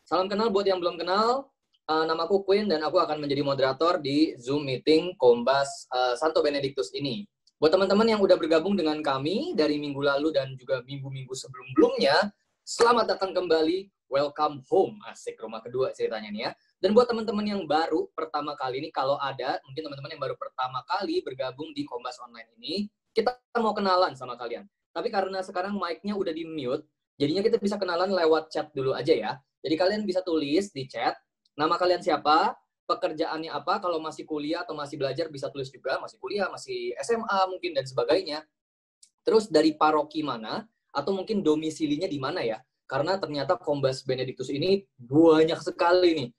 Salam kenal buat yang belum kenal. Namaku Queen dan aku akan menjadi moderator di Zoom meeting Kombas Santo Benedictus ini. Buat teman-teman yang udah bergabung dengan kami dari minggu lalu dan juga minggu-minggu sebelum-sebelumnya, selamat datang kembali. Welcome home. Asik, rumah kedua ceritanya nih ya. Dan buat teman-teman yang baru pertama kali ini, kalau ada mungkin teman-teman yang baru pertama kali bergabung di Kombas Online ini, kita mau kenalan sama kalian. Tapi karena sekarang mic-nya udah di-mute, jadinya kita bisa kenalan lewat chat dulu aja ya. Jadi kalian bisa tulis di chat, nama kalian siapa, pekerjaannya apa, kalau masih kuliah atau masih belajar bisa tulis juga, masih kuliah, masih SMA mungkin, dan sebagainya. Terus dari paroki mana, atau mungkin domisilinya di mana ya. Karena ternyata Kombas Benedictus ini banyak sekali nih.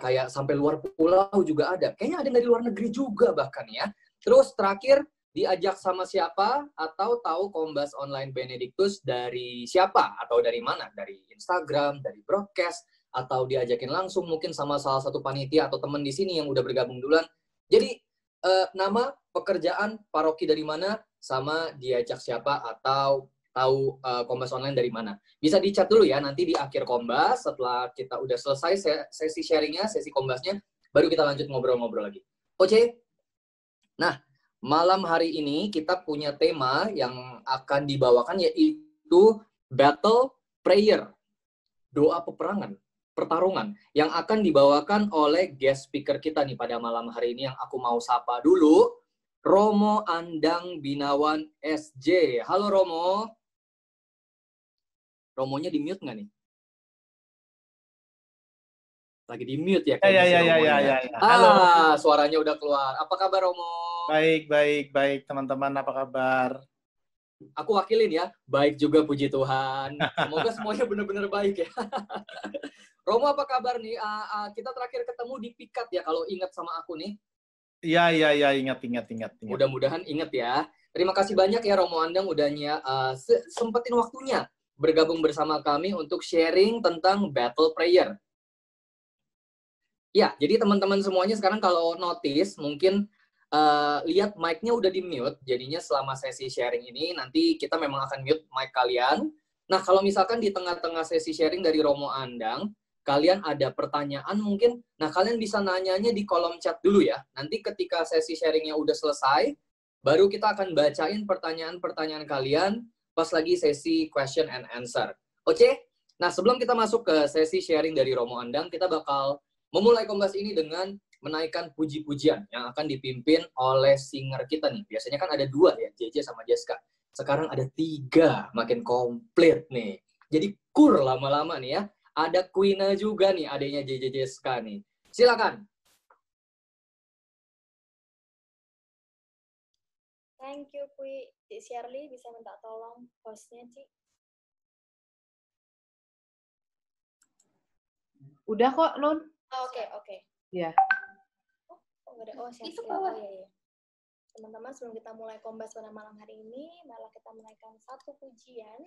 Kayak sampai luar pulau juga ada. Kayaknya ada dari luar negeri juga bahkan ya. Terus terakhir, diajak sama siapa, atau tahu Kombas Online Benedictus dari siapa, atau dari mana? Dari Instagram, dari broadcast, atau diajakin langsung mungkin sama salah satu panitia atau teman di sini yang udah bergabung duluan. Jadi nama, pekerjaan, paroki dari mana, sama diajak siapa, atau tahu Kombas Online dari mana. Bisa di-chat dulu ya, nanti di akhir Kombas, setelah kita udah selesai sesi sharingnya, sesi Kombasnya, baru kita lanjut ngobrol-ngobrol lagi. Oke? Nah, malam hari ini kita punya tema yang akan dibawakan, yaitu Battle Prayer. Doa peperangan, pertarungan, yang akan dibawakan oleh guest speaker kita nih pada malam hari ini, yang aku mau sapa dulu, Romo Andang Binawan SJ. Halo Romo. Romonya di mute nggak nih? Lagi di mute ya kayaknya si Romonya. Ya. Halo. Suaranya udah keluar. Apa kabar Romo? Baik teman-teman, apa kabar? Aku wakilin ya. Baik juga, puji Tuhan. Semoga semuanya benar-benar baik ya. Romo, apa kabar nih? Kita terakhir ketemu di Pikat ya, kalau ingat sama aku nih. Iya, ingat. Mudah-mudahan ingat ya. Terima kasih banyak ya Romo Andang udahnya sempetin waktunya bergabung bersama kami untuk sharing tentang Battle Prayer. Ya, jadi teman-teman semuanya sekarang kalau notice mungkin lihat mic-nya udah di-mute, jadinya selama sesi sharing ini nanti kita memang akan mute mic kalian. Nah, kalau misalkan di tengah-tengah sesi sharing dari Romo Andang, kalian ada pertanyaan mungkin, nah kalian bisa nanyanya di kolom chat dulu ya. Nanti ketika sesi sharingnya udah selesai, baru kita akan bacain pertanyaan-pertanyaan kalian pas lagi sesi question and answer. Oke? Nah, sebelum kita masuk ke sesi sharing dari Romo Andang, kita bakal memulai Kombas ini dengan menaikkan puji-pujian yang akan dipimpin oleh singer kita nih. Biasanya kan ada 2 ya, JJ sama Jessica. Sekarang ada 3, makin komplit nih. Jadi kur lama-lama nih ya. Ada Queen juga nih, adanya JJ Jessica nih. Silakan. Thank you, Kui. Cik Shirley bisa minta tolong hostnya, Cik? Udah kok, Nun. Oke. Iya. Itu bawah. Iya. Teman-teman, sebelum kita mulai Kombas pada malam hari ini, malah kita menaikkan satu pujian.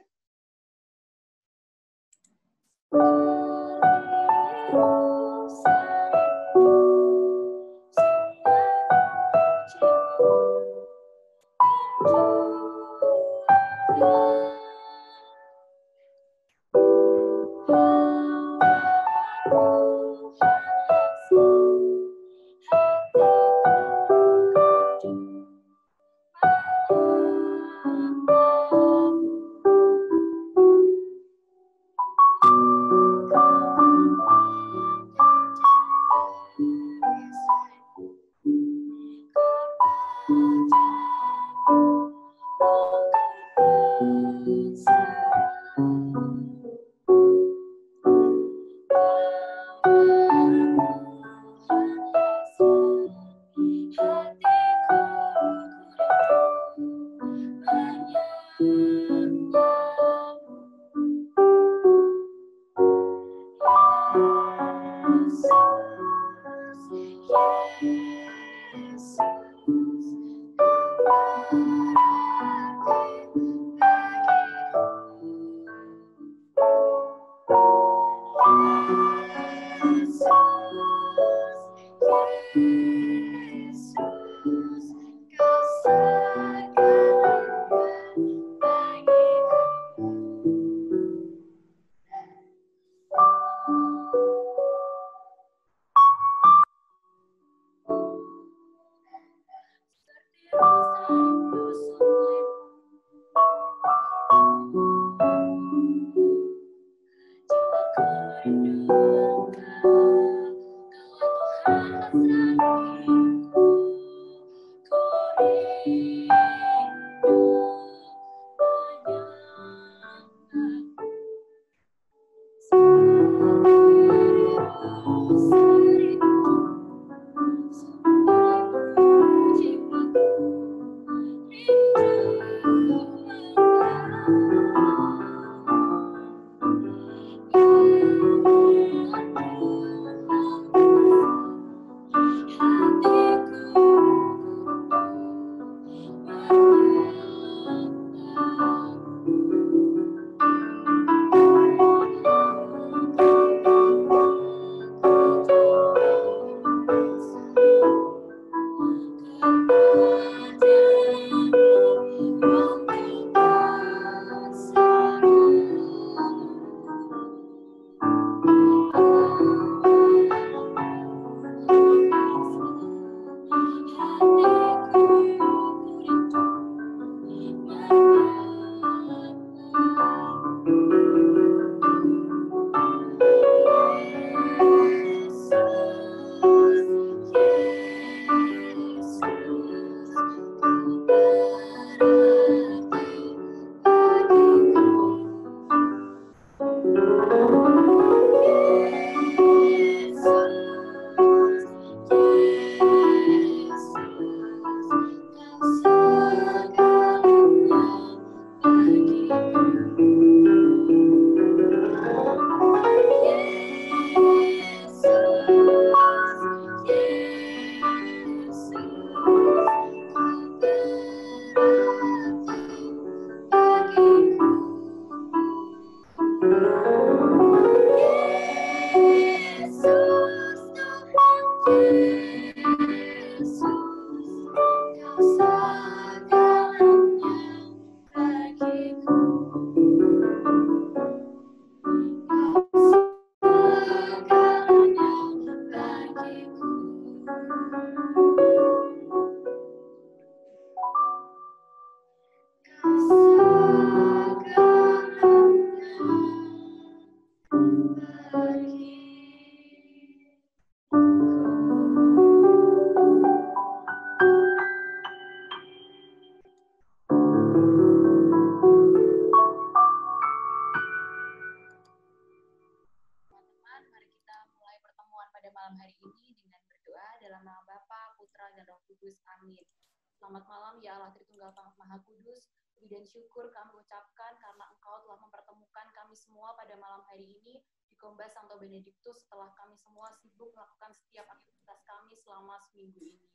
Selamat malam ya Allah Tritunggal Maha Kudus. Puji dan syukur kami ucapkan karena Engkau telah mempertemukan kami semua pada malam hari ini di Kombas Santo Benediktus setelah kami semua sibuk melakukan setiap aktivitas kami selama seminggu ini.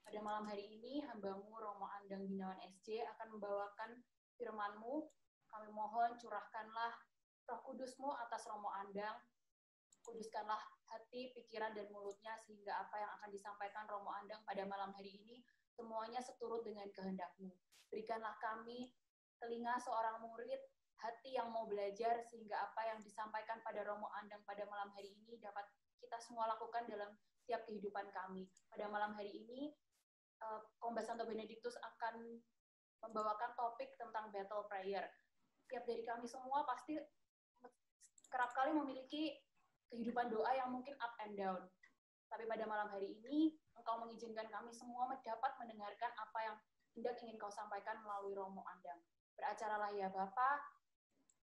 Pada malam hari ini, hamba-Mu Romo Andang Binawan SJ akan membawakan firman-Mu. Kami mohon curahkanlah Roh Kudus-Mu atas Romo Andang. Kuduskanlah hati, pikiran, dan mulutnya sehingga apa yang akan disampaikan Romo Andang pada malam hari ini semuanya seturut dengan kehendak-Mu. Berikanlah kami telinga seorang murid, hati yang mau belajar, sehingga apa yang disampaikan pada Romo Andang pada malam hari ini dapat kita semua lakukan dalam setiap kehidupan kami. Pada malam hari ini, Kombas Santo Benediktus akan membawakan topik tentang battle prayer. Setiap dari kami semua pasti kerap kali memiliki kehidupan doa yang mungkin up and down. Tapi pada malam hari ini, Engkau mengizinkan kami semua dapat mendengarkan apa yang hendak ingin Kau sampaikan melalui Romo Andang. Beracaralah ya Bapa,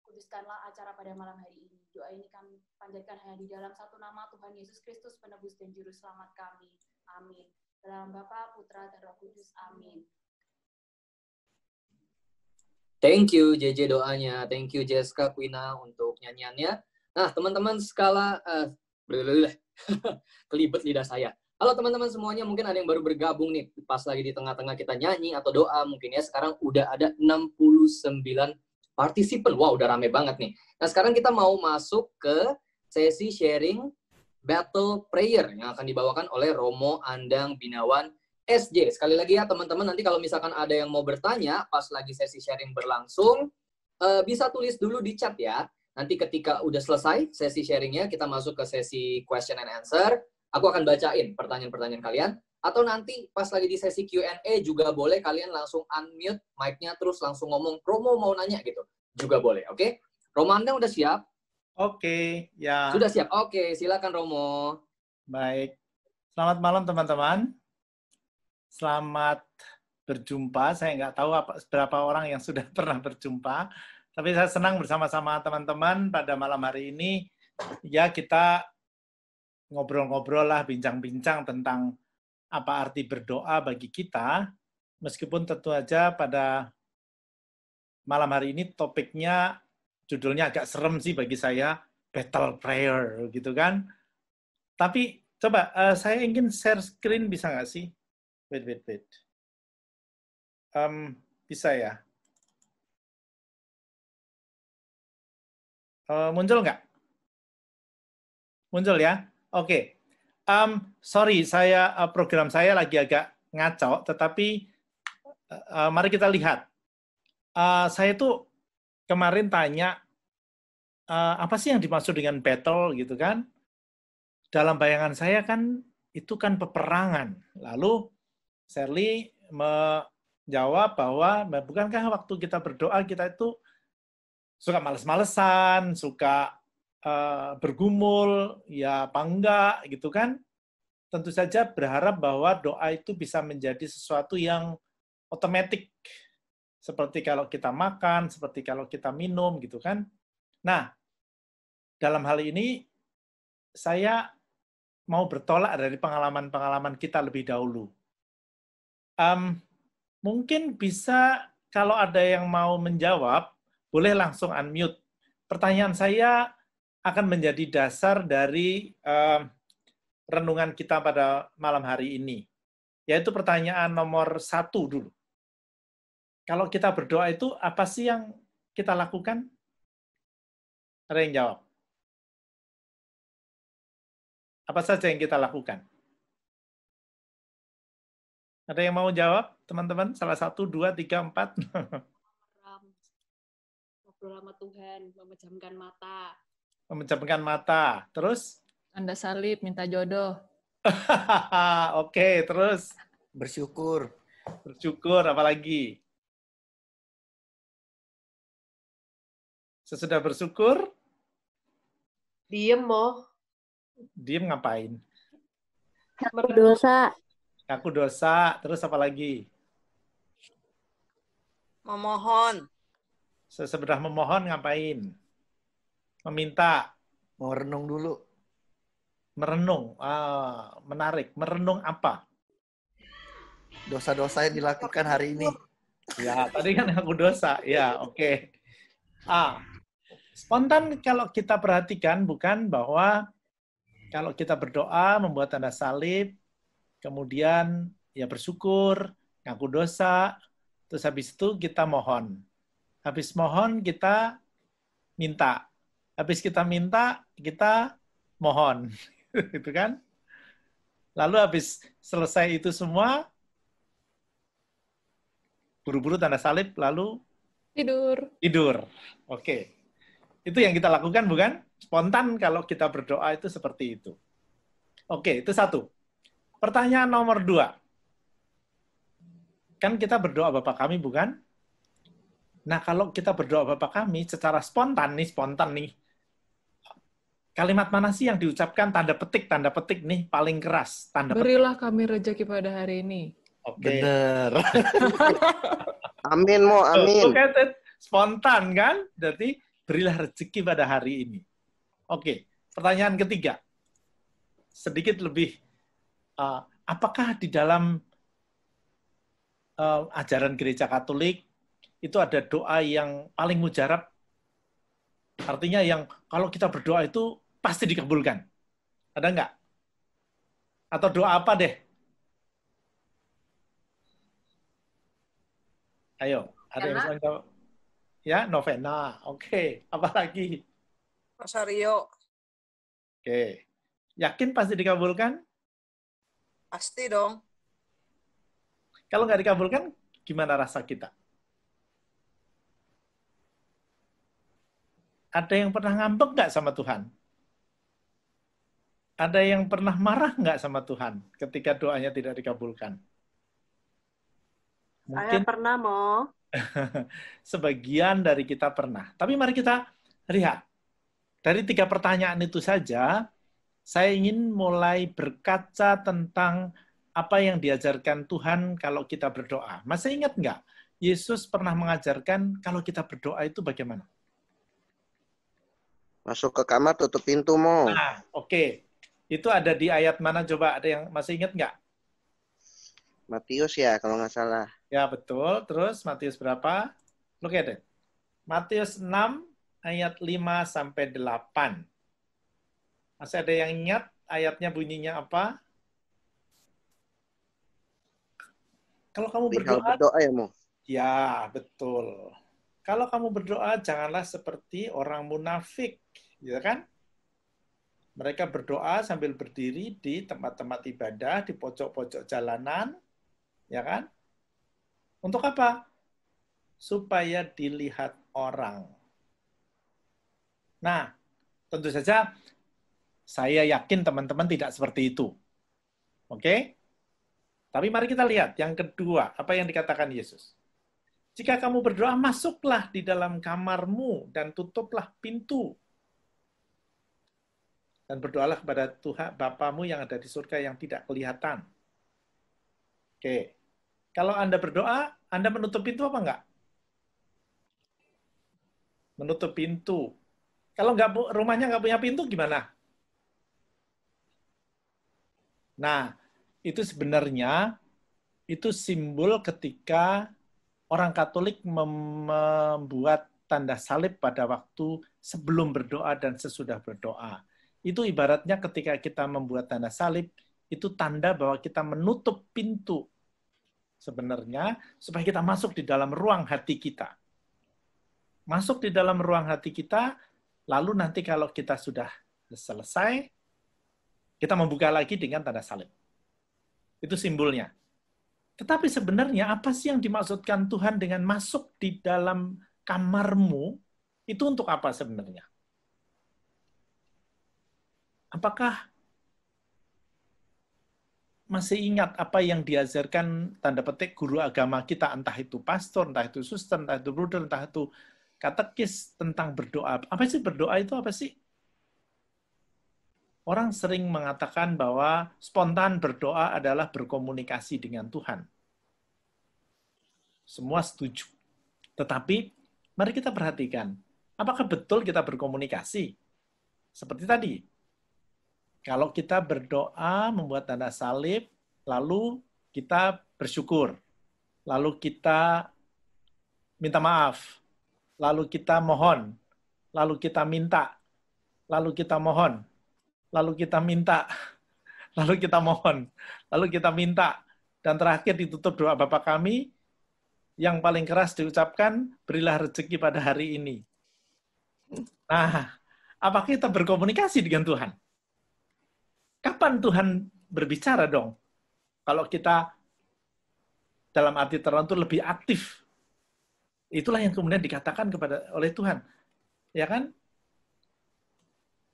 kuduskanlah acara pada malam hari ini. Doa ini kami panjatkan hanya di dalam satu nama Tuhan Yesus Kristus, penebus dan juru selamat kami. Amin. Dalam Bapa, Putra, dan Roh Kudus. Amin. Thank you JJ doanya, thank you Jessica Quina untuk nyanyiannya. Nah teman-teman kelibet lidah saya. Halo teman-teman semuanya, mungkin ada yang baru bergabung nih pas lagi di tengah-tengah kita nyanyi atau doa mungkin ya. Sekarang udah ada 69 partisipan. Wow, udah rame banget nih. Nah, sekarang kita mau masuk ke sesi sharing battle prayer yang akan dibawakan oleh Romo Andang Binawan SJ. Sekali lagi ya teman-teman, nanti kalau misalkan ada yang mau bertanya pas lagi sesi sharing berlangsung, bisa tulis dulu di chat ya. Nanti ketika udah selesai sesi sharingnya, kita masuk ke sesi question and answer. Aku akan bacain pertanyaan-pertanyaan kalian. Atau nanti pas lagi di sesi Q&A juga boleh kalian langsung unmute mic-nya terus langsung ngomong, Romo mau nanya gitu. Juga boleh, oke? Romo Andang udah siap? Oke, ya. Sudah siap? Oke, silakan Romo. Baik. Selamat malam teman-teman. Selamat berjumpa. Saya nggak tahu berapa orang yang sudah pernah berjumpa. Tapi saya senang bersama-sama teman-teman pada malam hari ini. Ya, kita ngobrol-ngobrol lah, bincang-bincang tentang apa arti berdoa bagi kita. Meskipun tentu aja pada malam hari ini topiknya, judulnya agak serem sih bagi saya, battle prayer, gitu kan. Tapi coba, saya ingin share screen, bisa nggak sih? Wait. Bisa ya? Muncul nggak? Muncul ya? Oke. Sorry, program saya lagi agak ngaco, tetapi mari kita lihat. Saya tuh kemarin tanya, apa sih yang dimaksud dengan battle gitu kan? Dalam bayangan saya kan, itu kan peperangan. Lalu Shirley menjawab bahwa, bukankah waktu kita berdoa, kita itu suka males-malesan, suka bergumul, ya apa enggak, gitu kan. Tentu saja berharap bahwa doa itu bisa menjadi sesuatu yang otomatis, seperti kalau kita makan, seperti kalau kita minum, gitu kan. Nah, dalam hal ini, saya mau bertolak dari pengalaman-pengalaman kita lebih dahulu. Mungkin bisa, kalau ada yang mau menjawab, boleh langsung unmute. Pertanyaan saya akan menjadi dasar dari renungan kita pada malam hari ini. Yaitu pertanyaan nomor 1 dulu. Kalau kita berdoa itu, apa sih yang kita lakukan? Ada yang jawab? Apa saja yang kita lakukan? Ada yang mau jawab, teman-teman? Salah 1, 2, 3, 4. Ngobrol sama Tuhan, memejamkan mata. Memejamkan mata. Terus? Tanda salib, minta jodoh. Oke, terus? Bersyukur. Bersyukur, apalagi? Sesudah bersyukur? Diem, Mo. Diem ngapain? Berdosa. Ngaku dosa, terus apa lagi? Memohon. Sesudah memohon ngapain? Meminta. Mau renung dulu. Merenung. Menarik. Merenung apa? Dosa-dosa yang dilakukan hari ini. Ya, tadi kan ngaku dosa. Ya, oke. Spontan kalau kita perhatikan bukan bahwa kalau kita berdoa, membuat tanda salib, kemudian ya bersyukur, ngaku dosa, terus habis itu kita mohon. Habis mohon kita minta. Habis kita minta, kita mohon. Gitu kan? Lalu habis selesai itu semua, buru-buru tanda salib, lalu tidur. Oke. Itu yang kita lakukan bukan? Spontan kalau kita berdoa itu seperti itu. Oke, itu satu. Pertanyaan nomor 2. Kan kita berdoa Bapa kami bukan? Nah, kalau kita berdoa Bapa kami secara spontan nih. Kalimat mana sih yang diucapkan tanda petik nih paling keras? Berilah kami rezeki pada hari ini. Oke. Bener. Amin, Mo. Amin. Oke, spontan kan? Berarti berilah rezeki pada hari ini. Oke, pertanyaan ketiga. Sedikit lebih, apakah di dalam ajaran gereja Katolik itu ada doa yang paling mujarab? Artinya yang kalau kita berdoa itu pasti dikabulkan. Ada nggak? Atau doa apa deh? Ayo, ada yang bisa jawab? Ya, novena. Oke, apa lagi? Rosario. Oke. Yakin pasti dikabulkan? Pasti dong. Kalau nggak dikabulkan, gimana rasa kita? Ada yang pernah ngambek nggak sama Tuhan? Ada yang pernah marah nggak sama Tuhan ketika doanya tidak dikabulkan? Saya pernah, Mo. Sebagian dari kita pernah. Tapi mari kita lihat. Dari 3 pertanyaan itu saja, saya ingin mulai berkaca tentang apa yang diajarkan Tuhan kalau kita berdoa. Masih ingat nggak? Yesus pernah mengajarkan kalau kita berdoa itu bagaimana? Masuk ke kamar, tutup pintu, Mo. Nah, oke. Itu ada di ayat mana coba? Ada yang masih ingat nggak? Matius ya, kalau nggak salah. Ya, betul. Terus Matius berapa? Look at it. Matius 6 ayat 5-8. Masih ada yang ingat ayatnya bunyinya apa? Kalau kamu berdoa ya, Mo? Ya, betul. Kalau kamu berdoa, janganlah seperti orang munafik. Ya kan? Mereka berdoa sambil berdiri di tempat-tempat ibadah, di pojok-pojok jalanan. Ya kan? Untuk apa? Supaya dilihat orang. Nah, tentu saja saya yakin teman-teman tidak seperti itu. Oke? Tapi mari kita lihat yang kedua, apa yang dikatakan Yesus. Jika kamu berdoa, masuklah di dalam kamarmu dan tutuplah pintu. Dan berdoalah kepada Tuhan Bapamu yang ada di surga yang tidak kelihatan. Oke. Kalau Anda berdoa, Anda menutup pintu apa enggak? Menutup pintu. Kalau rumahnya nggak punya pintu, gimana? Nah, itu sebenarnya itu simbol ketika orang Katolik membuat tanda salib pada waktu sebelum berdoa dan sesudah berdoa. Itu ibaratnya ketika kita membuat tanda salib, itu tanda bahwa kita menutup pintu sebenarnya supaya kita masuk di dalam ruang hati kita. Masuk di dalam ruang hati kita, lalu nanti kalau kita sudah selesai, Kita membuka lagi dengan tanda salib. Itu simbolnya. Tetapi sebenarnya apa sih yang dimaksudkan Tuhan dengan masuk di dalam kamarmu? Itu untuk apa sebenarnya? Apakah masih ingat apa yang diajarkan tanda petik guru agama kita, entah itu pastor, entah itu suster, entah itu bruder, entah itu katekis tentang berdoa? Apa sih berdoa itu apa sih? Orang sering mengatakan bahwa spontan berdoa adalah berkomunikasi dengan Tuhan. Semua setuju. Tetapi mari kita perhatikan, apakah betul kita berkomunikasi? Seperti tadi, kalau kita berdoa, membuat tanda salib, lalu kita bersyukur, lalu kita minta maaf, lalu kita mohon, lalu kita minta, lalu kita mohon, lalu kita minta, lalu kita mohon, lalu kita minta, dan terakhir ditutup doa Bapa kami, yang paling keras diucapkan, berilah rezeki pada hari ini. Nah, apakah kita berkomunikasi dengan Tuhan? Kapan Tuhan berbicara dong? Kalau kita dalam arti tertentu lebih aktif. Itulah yang kemudian dikatakan oleh Tuhan. Ya kan?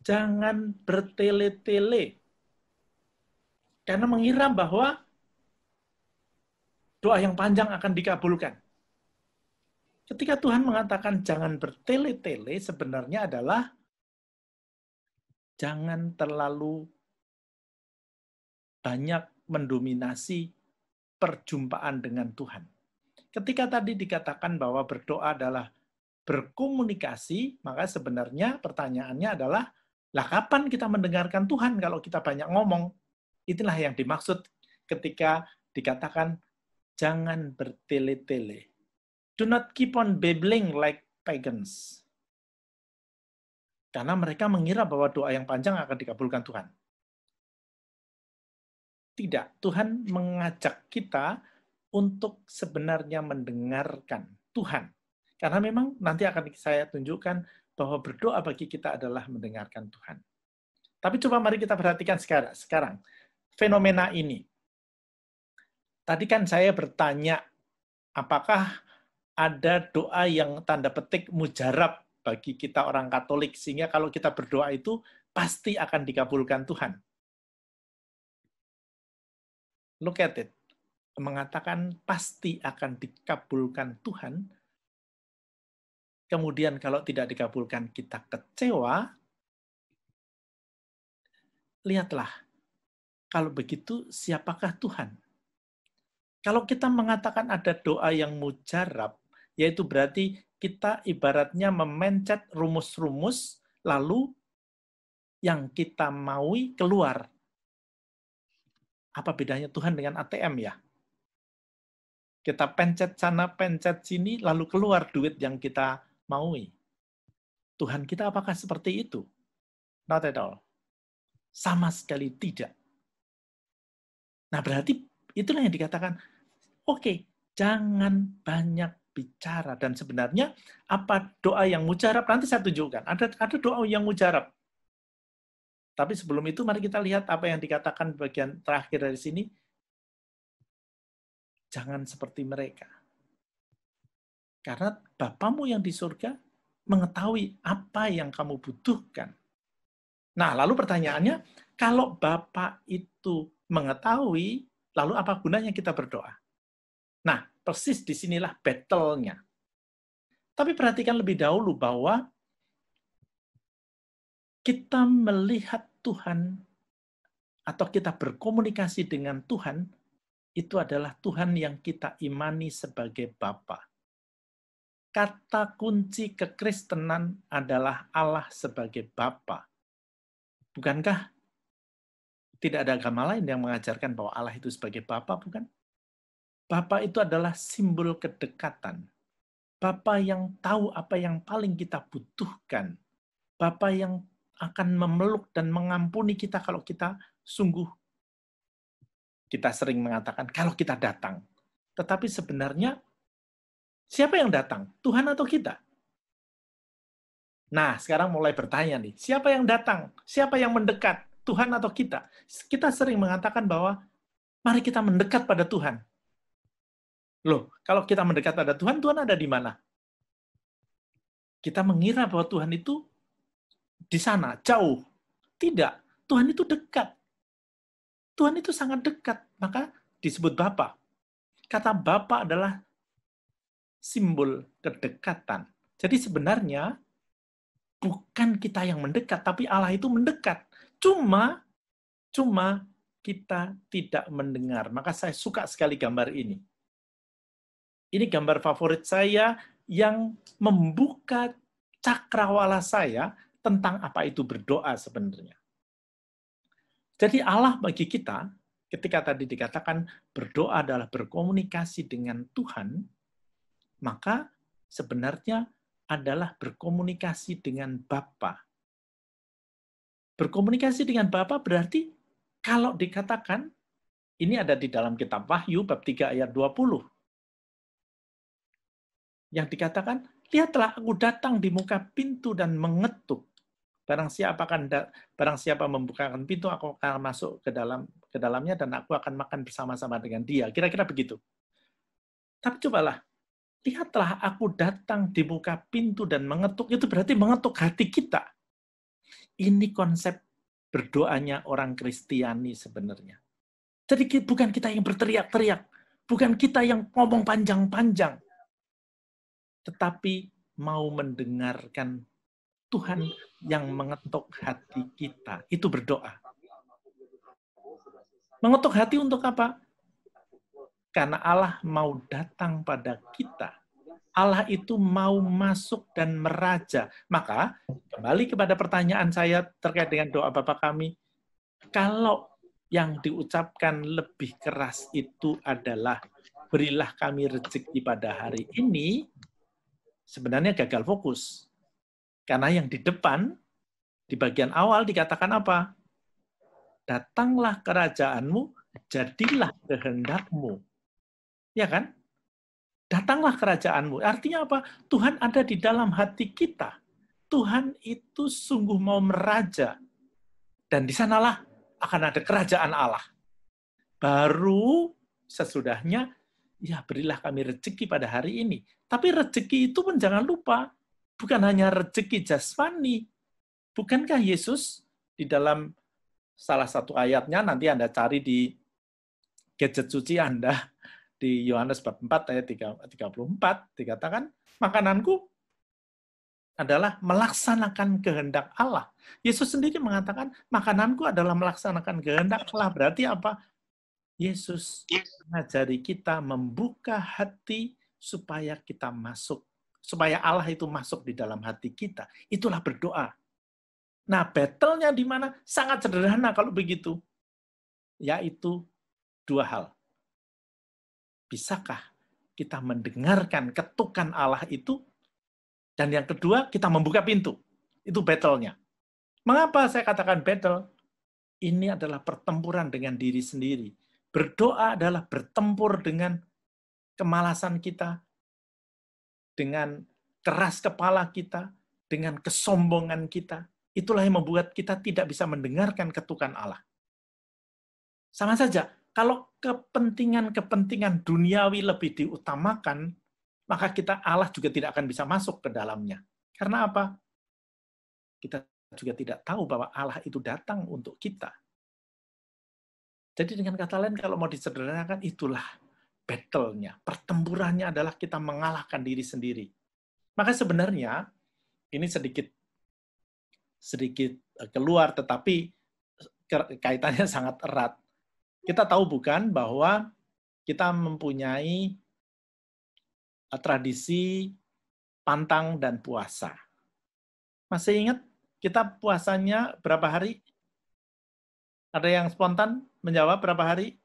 Jangan bertele-tele. Karena mengira bahwa doa yang panjang akan dikabulkan. Ketika Tuhan mengatakan jangan bertele-tele, sebenarnya adalah jangan terlalu banyak mendominasi perjumpaan dengan Tuhan. Ketika tadi dikatakan bahwa berdoa adalah berkomunikasi, maka sebenarnya pertanyaannya adalah, lah kapan kita mendengarkan Tuhan kalau kita banyak ngomong? Itulah yang dimaksud ketika dikatakan jangan bertele-tele. Do not keep on babbling like pagans. Karena mereka mengira bahwa doa yang panjang akan dikabulkan Tuhan. Tidak, Tuhan mengajak kita untuk sebenarnya mendengarkan Tuhan. Karena memang nanti akan saya tunjukkan bahwa berdoa bagi kita adalah mendengarkan Tuhan. Tapi coba mari kita perhatikan sekarang fenomena ini. Tadi kan saya bertanya, apakah ada doa yang tanda petik mujarab bagi kita orang Katolik, sehingga kalau kita berdoa itu pasti akan dikabulkan Tuhan. Look at it. Mengatakan pasti akan dikabulkan Tuhan. Kemudian kalau tidak dikabulkan kita kecewa. Lihatlah. Kalau begitu siapakah Tuhan? Kalau kita mengatakan ada doa yang mujarab, yaitu berarti kita ibaratnya memencet rumus-rumus, lalu yang kita maui keluar. Apa bedanya Tuhan dengan ATM ya? Kita pencet sana, pencet sini, lalu keluar duit yang kita maui. Tuhan kita apakah seperti itu? Not at all. Sama sekali tidak. Nah berarti itulah yang dikatakan, oke, jangan banyak bicara. Dan sebenarnya apa doa yang mujarab? Nanti saya tunjukkan. Ada doa yang mujarab. Tapi sebelum itu mari kita lihat apa yang dikatakan bagian terakhir dari sini. Jangan seperti mereka. Karena Bapamu yang di surga mengetahui apa yang kamu butuhkan. Nah, lalu pertanyaannya, kalau Bapa itu mengetahui, lalu apa gunanya kita berdoa? Nah, persis disinilah battle-nya. Tapi perhatikan lebih dahulu bahwa kita melihat Tuhan atau kita berkomunikasi dengan Tuhan, itu adalah Tuhan yang kita imani sebagai Bapa. Kata kunci kekristenan adalah Allah sebagai Bapa. Bukankah tidak ada agama lain yang mengajarkan bahwa Allah itu sebagai Bapa, bukan? Bapa itu adalah simbol kedekatan. Bapa yang tahu apa yang paling kita butuhkan. Bapa yang akan memeluk dan mengampuni kita kalau kita sungguh. Kita sering mengatakan kalau kita datang. Tetapi sebenarnya siapa yang datang? Tuhan atau kita? Nah, sekarang mulai bertanya nih, siapa yang datang? Siapa yang mendekat? Tuhan atau kita? Kita sering mengatakan bahwa mari kita mendekat pada Tuhan. Loh, kalau kita mendekat pada Tuhan, Tuhan ada di mana? Kita mengira bahwa Tuhan itu di sana, jauh. Tidak, Tuhan itu dekat. Tuhan itu sangat dekat, maka disebut Bapa. Kata Bapa adalah simbol kedekatan. Jadi sebenarnya bukan kita yang mendekat, tapi Allah itu mendekat. Cuma kita tidak mendengar. Maka saya suka sekali gambar ini. Ini gambar favorit saya yang membuka cakrawala saya tentang apa itu berdoa sebenarnya. Jadi Allah bagi kita, ketika tadi dikatakan berdoa adalah berkomunikasi dengan Tuhan, maka sebenarnya adalah berkomunikasi dengan Bapa. Berkomunikasi dengan Bapa berarti kalau dikatakan, ini ada di dalam kitab Wahyu, bab 3 ayat 20. Yang dikatakan, lihatlah aku datang di muka pintu dan mengetuk. Barang siapa membukakan pintu, aku akan masuk ke dalamnya dan aku akan makan bersama-sama dengan dia. Kira-kira begitu. Tapi cobalah, lihatlah aku datang di muka pintu dan mengetuk. Itu berarti mengetuk hati kita. Ini konsep berdoanya orang Kristiani sebenarnya. Jadi bukan kita yang berteriak-teriak, bukan kita yang ngomong panjang-panjang, tetapi mau mendengarkan Tuhan yang mengetuk hati kita. Itu berdoa. Mengetuk hati untuk apa? Karena Allah mau datang pada kita. Allah itu mau masuk dan meraja. Maka, kembali kepada pertanyaan saya terkait dengan doa Bapa kami, kalau yang diucapkan lebih keras itu adalah berilah kami rezeki pada hari ini, sebenarnya gagal fokus. Karena yang di depan, di bagian awal dikatakan apa? Datanglah kerajaanmu, jadilah kehendakmu. Ya kan? Datanglah kerajaanmu. Artinya apa? Tuhan ada di dalam hati kita. Tuhan itu sungguh mau meraja. Dan di sanalah akan ada kerajaan Allah. Baru sesudahnya, ya berilah kami rezeki pada hari ini. Tapi rezeki itu pun jangan lupa, bukan hanya rezeki jasmani. Bukankah Yesus di dalam salah satu ayatnya, nanti Anda cari di gadget suci Anda, di Yohanes bab 4 ayat 34, dikatakan, makananku adalah melaksanakan kehendak Allah. Yesus sendiri mengatakan, makananku adalah melaksanakan kehendak Allah. Berarti apa? Yesus mengajari kita membuka hati supaya kita masuk, supaya Allah itu masuk di dalam hati kita. Itulah berdoa. Nah, battle-nya di mana? Sangat sederhana kalau begitu. Yaitu dua hal. Bisakah kita mendengarkan ketukan Allah itu? Dan yang kedua, kita membuka pintu. Itu battle-nya. Mengapa saya katakan battle? Ini adalah pertempuran dengan diri sendiri. Berdoa adalah bertempur dengan kemalasan kita, dengan keras kepala kita, dengan kesombongan kita. Itulah yang membuat kita tidak bisa mendengarkan ketukan Allah. Sama saja, kalau kepentingan-kepentingan duniawi lebih diutamakan, maka Allah juga tidak akan bisa masuk ke dalamnya. Karena apa? Kita juga tidak tahu bahwa Allah itu datang untuk kita. Jadi dengan kata lain, kalau mau disederhanakan, itulah battle-nya. Pertempurannya adalah kita mengalahkan diri sendiri. Maka sebenarnya, ini sedikit keluar, tetapi kaitannya sangat erat. Kita tahu bukan bahwa kita mempunyai tradisi pantang dan puasa. Masih ingat kita puasanya berapa hari? Ada yang spontan menjawab berapa hari?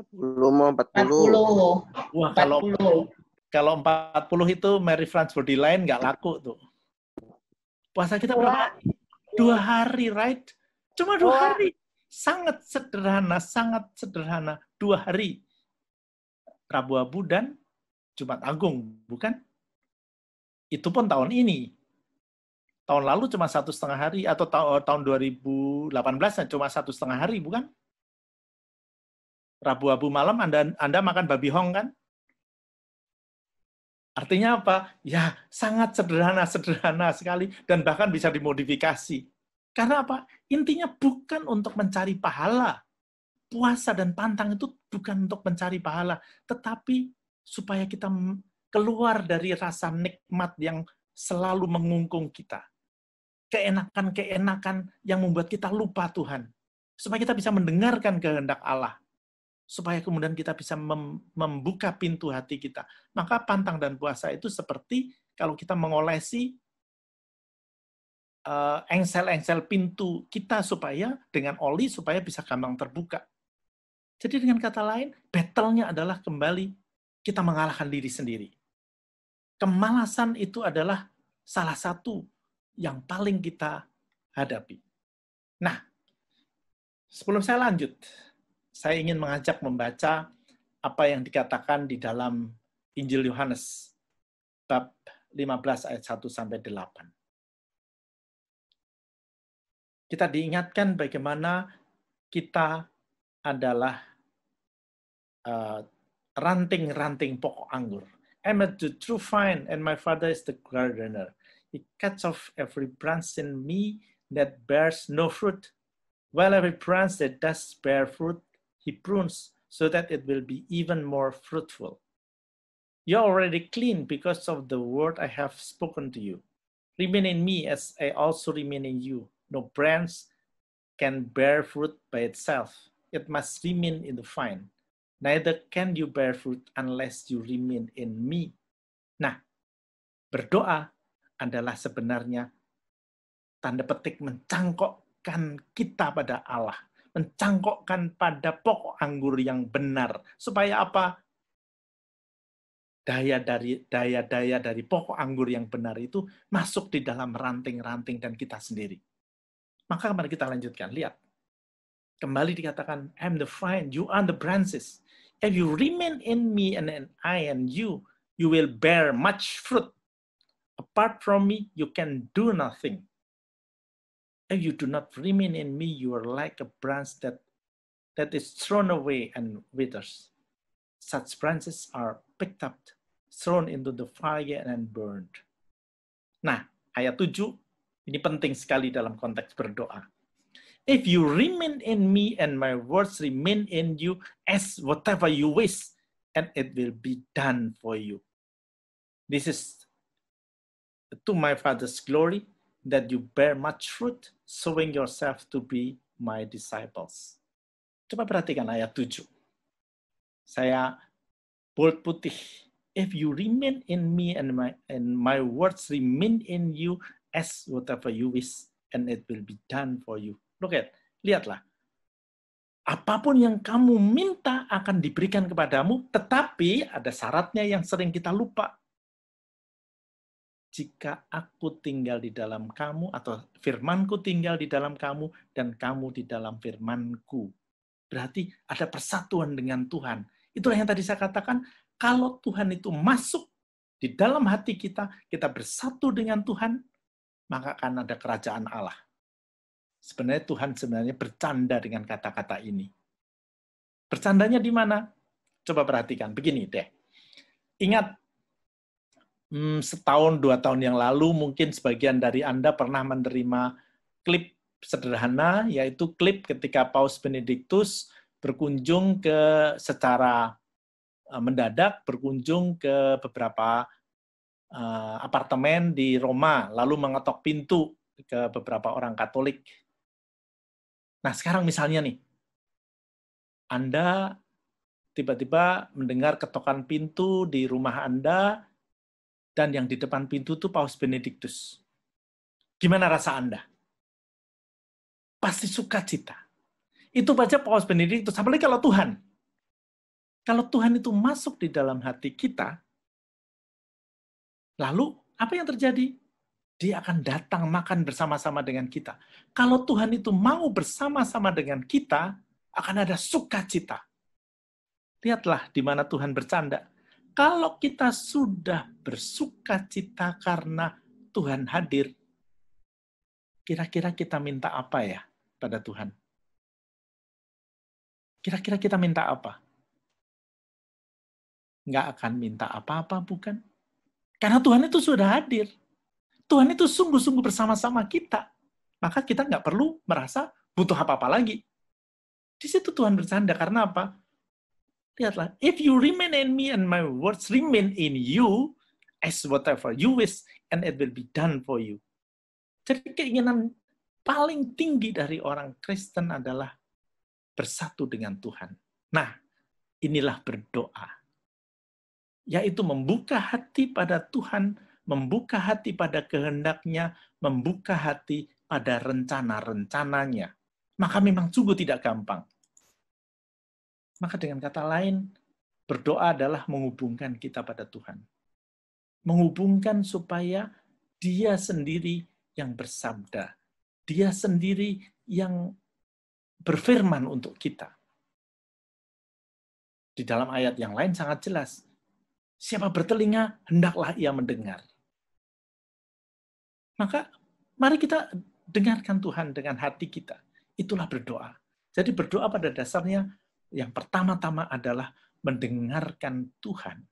40. Wah, kalau 40 itu Mary France Borderline nggak laku tuh. Puasa kita berapa hari? 2 hari, right? Cuma 2 hari. Sangat sederhana. 2 hari. Rabu Abu dan Jumat Agung, bukan? Itu pun tahun ini. Tahun lalu cuma 1,5 hari, atau tahun 2018 cuma 1,5 hari, bukan? Rabu-rabu malam Anda makan babi hong, kan? Artinya apa? Ya, sangat sederhana sekali, dan bahkan bisa dimodifikasi. Karena apa? Intinya bukan untuk mencari pahala. Puasa dan pantang itu bukan untuk mencari pahala, tetapi supaya kita keluar dari rasa nikmat yang selalu mengungkung kita. Keenakan-keenakan yang membuat kita lupa Tuhan. Supaya kita bisa mendengarkan kehendak Allah. Supaya kemudian kita bisa membuka pintu hati kita. Maka pantang dan puasa itu seperti kalau kita mengolesi engsel-engsel pintu kita supaya dengan oli supaya bisa gampang terbuka. Jadi dengan kata lain, battle-nya adalah kembali kita mengalahkan diri sendiri. Kemalasan itu adalah salah satu yang paling kita hadapi. Nah, sebelum saya lanjut, saya ingin mengajak membaca apa yang dikatakan di dalam Injil Yohanes, bab 15 ayat 1-8. Kita diingatkan bagaimana kita adalah ranting-ranting pokok anggur. I'm the true vine, and my Father is the gardener. He cuts off every branch in me that bears no fruit, while every branch that does bear fruit, he prunes, so that it will be even more fruitful. You're already clean because of the word I have spoken to you. Remain in me as I also remain in you. No branch can bear fruit by itself. It must remain in the vine. Neither can you bear fruit unless you remain in me. Nah, berdoa adalah sebenarnya tanda petik mencangkokkan kita pada Allah. Mencangkokkan pada pokok anggur yang benar. Supaya apa? Daya-daya dari pokok anggur yang benar itu masuk di dalam ranting-ranting dan kita sendiri. Maka mari kita lanjutkan. Lihat. Kembali dikatakan, I'm the vine, you are the branches. If you remain in me and I in you, you will bear much fruit. Apart from me, you can do nothing. If you do not remain in me, you are like a branch that is thrown away and withers. Such branches are picked up, thrown into the fire and burned. Nah, ayat 7, ini penting sekali dalam konteks berdoa. If you remain in me and my words remain in you, ask whatever you wish, and it will be done for you. This is to my Father's glory, that you bear much fruit, showing yourself to be my disciples. Coba perhatikan ayat 7. Saya bold putih. If you remain in me and my words remain in you, ask whatever you wish, and it will be done for you. Lihatlah. Apapun yang kamu minta akan diberikan kepadamu, tetapi ada syaratnya yang sering kita lupa. Jika aku tinggal di dalam kamu, atau firmanku tinggal di dalam kamu, dan kamu di dalam firmanku. Berarti ada persatuan dengan Tuhan. Itulah yang tadi saya katakan, kalau Tuhan itu masuk di dalam hati kita, kita bersatu dengan Tuhan, maka akan ada kerajaan Allah. Sebenarnya Tuhan bercanda dengan kata-kata ini. Bercandanya di mana? Coba perhatikan. Begini deh. Ingat, setahun, 2 tahun yang lalu, mungkin sebagian dari Anda pernah menerima klip sederhana, yaitu klip ketika Paus Benediktus berkunjung secara mendadak, berkunjung ke beberapa apartemen di Roma, lalu mengetok pintu ke beberapa orang Katolik. Nah, sekarang misalnya nih, Anda tiba-tiba mendengar ketokan pintu di rumah Anda, dan yang di depan pintu itu Paus Benediktus. Gimana rasa Anda? Pasti sukacita. Itu baca Paus Benediktus, apalagi kalau Tuhan. Kalau Tuhan itu masuk di dalam hati kita, lalu apa yang terjadi? Dia akan datang makan bersama-sama dengan kita. Kalau Tuhan itu mau bersama-sama dengan kita, akan ada sukacita. Lihatlah di mana Tuhan bercanda. Kalau kita sudah bersukacita karena Tuhan hadir, kira-kira kita minta apa ya pada Tuhan? Kira-kira kita minta apa? Nggak akan minta apa-apa, bukan? Karena Tuhan itu sudah hadir. Tuhan itu sungguh-sungguh bersama-sama kita. Maka kita nggak perlu merasa butuh apa-apa lagi. Di situ Tuhan bercanda. Karena apa? Lihatlah, if you remain in me and my words remain in you, ask whatever you wish, and it will be done for you. Jadi keinginan paling tinggi dari orang Kristen adalah bersatu dengan Tuhan. Nah, inilah berdoa. Yaitu membuka hati pada Tuhan, membuka hati pada kehendak-Nya, membuka hati pada rencana-rencananya. Maka memang sungguh tidak gampang. Maka dengan kata lain, berdoa adalah menghubungkan kita pada Tuhan. Menghubungkan supaya Dia sendiri yang bersabda. Dia sendiri yang berfirman untuk kita. Di dalam ayat yang lain sangat jelas. Siapa bertelinga, hendaklah ia mendengar. Maka mari kita dengarkan Tuhan dengan hati kita. Itulah berdoa. Jadi berdoa pada dasarnya yang pertama-tama adalah mendengarkan Tuhan.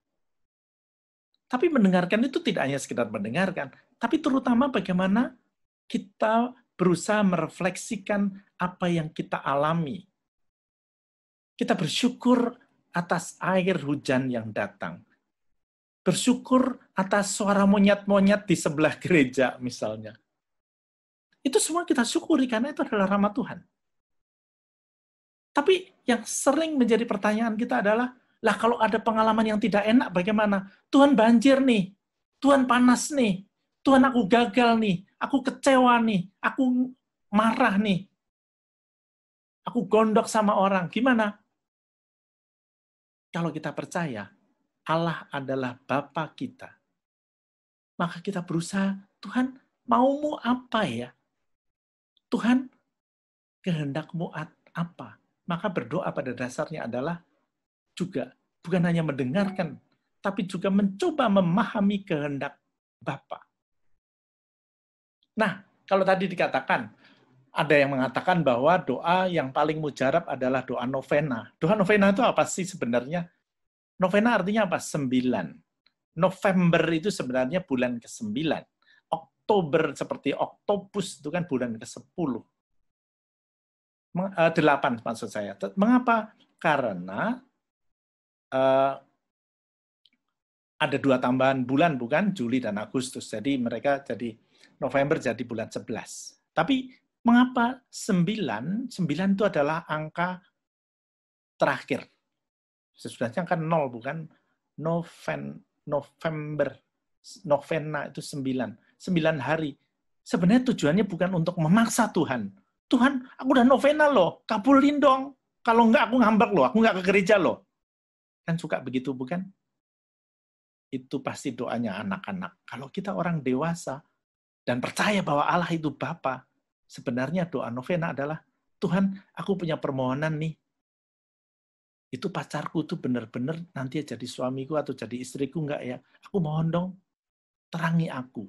Tapi mendengarkan itu tidak hanya sekedar mendengarkan, tapi terutama bagaimana kita berusaha merefleksikan apa yang kita alami. Kita bersyukur atas air hujan yang datang. Bersyukur atas suara monyet-monyet di sebelah gereja misalnya. Itu semua kita syukuri karena itu adalah rahmat Tuhan. Tapi yang sering menjadi pertanyaan kita adalah, lah kalau ada pengalaman yang tidak enak bagaimana? Tuhan banjir nih, Tuhan panas nih, Tuhan aku gagal nih, aku kecewa nih, aku marah nih, aku gondok sama orang. Gimana? Kalau kita percaya, Allah adalah Bapa kita, maka kita berusaha, Tuhan maumu apa ya? Tuhan kehendakmu apa? Maka berdoa pada dasarnya adalah juga bukan hanya mendengarkan, tapi juga mencoba memahami kehendak Bapa. Nah, kalau tadi dikatakan, ada yang mengatakan bahwa doa yang paling mujarab adalah doa novena. Doa novena itu apa sih sebenarnya? Novena artinya apa? 9. November itu sebenarnya bulan ke-9. Oktober seperti Oktopus itu kan bulan ke-10. 8 maksud saya. Mengapa? Karena ada 2 tambahan bulan, bukan? Juli dan Agustus. Jadi mereka jadi November jadi bulan 11. Tapi mengapa 9? 9 itu adalah angka terakhir. Sesudahnya kan 0, bukan? November. Novena itu 9. 9 hari. Sebenarnya tujuannya bukan untuk memaksa Tuhan. Tuhan, aku udah novena loh, kabulin dong. Kalau enggak, aku ngambek loh, aku enggak ke gereja loh. Kan suka begitu, bukan? Itu pasti doanya anak-anak. Kalau kita orang dewasa dan percaya bahwa Allah itu Bapa, sebenarnya doa novena adalah, Tuhan, aku punya permohonan nih. Itu pacarku tuh benar-benar nanti jadi suamiku atau jadi istriku enggak ya? Aku mohon dong, terangi aku.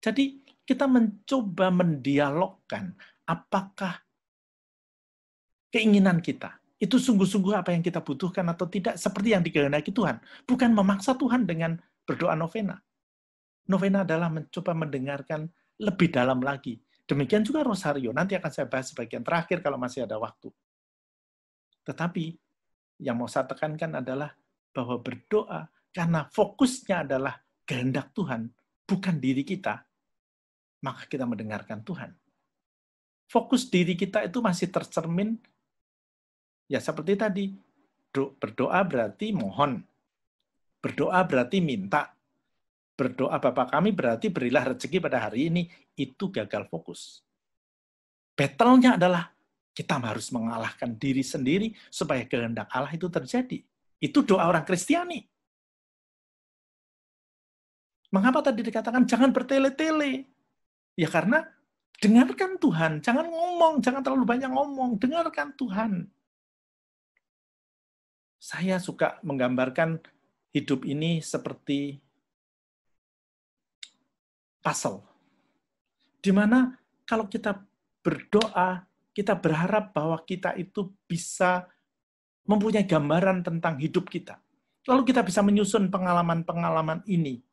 Jadi kita mencoba mendialogkan apakah keinginan kita itu sungguh-sungguh apa yang kita butuhkan atau tidak, seperti yang dikehendaki Tuhan. Bukan memaksa Tuhan dengan berdoa novena. Novena adalah mencoba mendengarkan lebih dalam lagi. Demikian juga rosario. Nanti akan saya bahas sebagian terakhir kalau masih ada waktu. Tetapi yang mau saya tekankan adalah bahwa berdoa karena fokusnya adalah kehendak Tuhan, bukan diri kita, maka kita mendengarkan Tuhan. Fokus diri kita itu masih tercermin, ya seperti tadi, berdoa berarti mohon, berdoa berarti minta, berdoa Bapa kami berarti berilah rezeki pada hari ini, itu gagal fokus. Battle-nya adalah kita harus mengalahkan diri sendiri supaya kehendak Allah itu terjadi. Itu doa orang Kristiani. Mengapa tadi dikatakan jangan bertele-tele? Ya karena dengarkan Tuhan, jangan ngomong, jangan terlalu banyak ngomong, dengarkan Tuhan. Saya suka menggambarkan hidup ini seperti puzzle. Di mana kalau kita berdoa, kita berharap bahwa kita itu bisa mempunyai gambaran tentang hidup kita. Lalu kita bisa menyusun pengalaman-pengalaman ini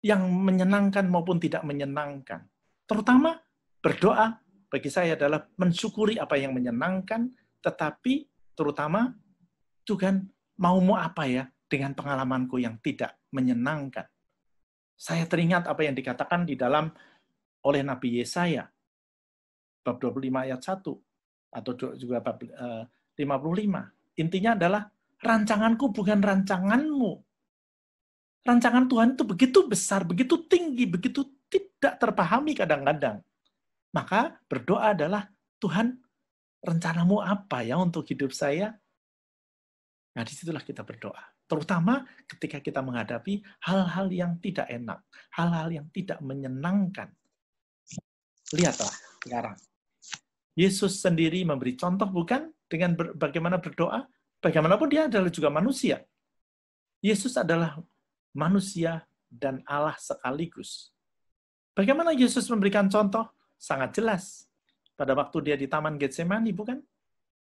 yang menyenangkan maupun tidak menyenangkan. Terutama berdoa bagi saya adalah mensyukuri apa yang menyenangkan, tetapi terutama Tuhan maumu apa ya dengan pengalamanku yang tidak menyenangkan. Saya teringat apa yang dikatakan di dalam oleh Nabi Yesaya bab 25 ayat 1 atau juga bab 55. Intinya adalah rancanganku bukan rancanganmu. Rancangan Tuhan itu begitu besar, begitu tinggi, begitu tidak terpahami kadang-kadang. Maka berdoa adalah, Tuhan, rencanamu apa ya untuk hidup saya? Nah, disitulah kita berdoa. Terutama ketika kita menghadapi hal-hal yang tidak enak, hal-hal yang tidak menyenangkan. Lihatlah sekarang. Yesus sendiri memberi contoh bukan dengan bagaimana berdoa? Bagaimanapun dia adalah juga manusia. Yesus adalah manusia dan Allah sekaligus. Bagaimana Yesus memberikan contoh? Sangat jelas. Pada waktu dia di Taman Getsemani, bukan?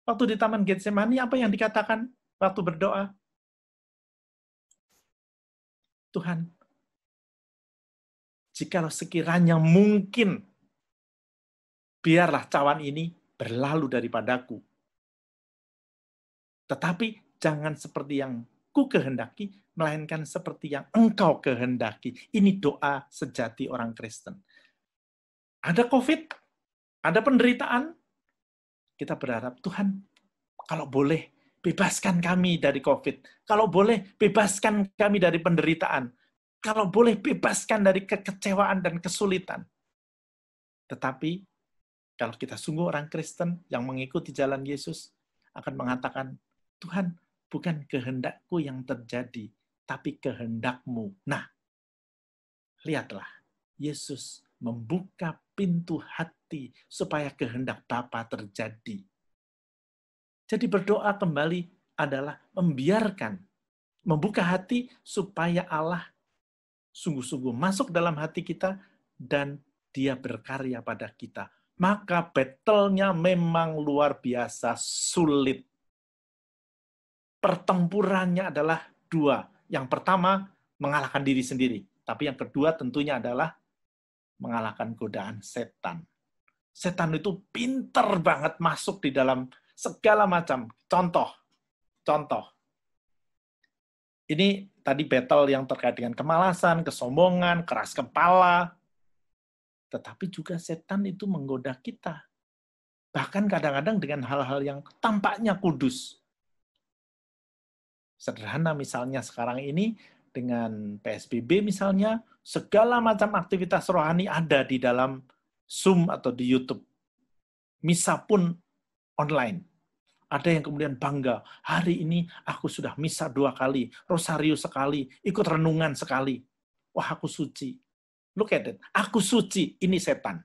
Waktu di Taman Getsemani, apa yang dikatakan waktu berdoa? Tuhan, jikalau sekiranya mungkin, biarlah cawan ini berlalu daripadaku. Tetapi jangan seperti yang ku kehendaki, melainkan seperti yang engkau kehendaki. Ini doa sejati orang Kristen. Ada COVID, ada penderitaan, kita berharap, Tuhan, kalau boleh, bebaskan kami dari COVID. Kalau boleh, bebaskan kami dari penderitaan. Kalau boleh, bebaskan dari kekecewaan dan kesulitan. Tetapi, kalau kita sungguh orang Kristen yang mengikuti jalan Yesus, akan mengatakan, Tuhan, bukan kehendakku yang terjadi, tapi kehendakmu. Nah, lihatlah, Yesus membuka pintu hati supaya kehendak Bapa terjadi. Jadi berdoa kembali adalah membuka hati supaya Allah sungguh-sungguh masuk dalam hati kita dan dia berkarya pada kita. Maka battle-nya memang luar biasa sulit. Pertempurannya adalah dua. Yang pertama, mengalahkan diri sendiri. Tapi yang kedua tentunya adalah mengalahkan godaan setan. Setan itu pinter banget masuk di dalam segala macam. Contoh. Ini tadi battle yang terkait dengan kemalasan, kesombongan, keras kepala. Tetapi juga setan itu menggoda kita. Bahkan kadang-kadang dengan hal-hal yang tampaknya kudus. Sederhana misalnya sekarang ini dengan PSBB misalnya, segala macam aktivitas rohani ada di dalam Zoom atau di YouTube. Misa pun online. Ada yang kemudian bangga, hari ini aku sudah misa 2 kali, rosario sekali, ikut renungan sekali. Wah, aku suci. Look at it, aku suci, ini setan.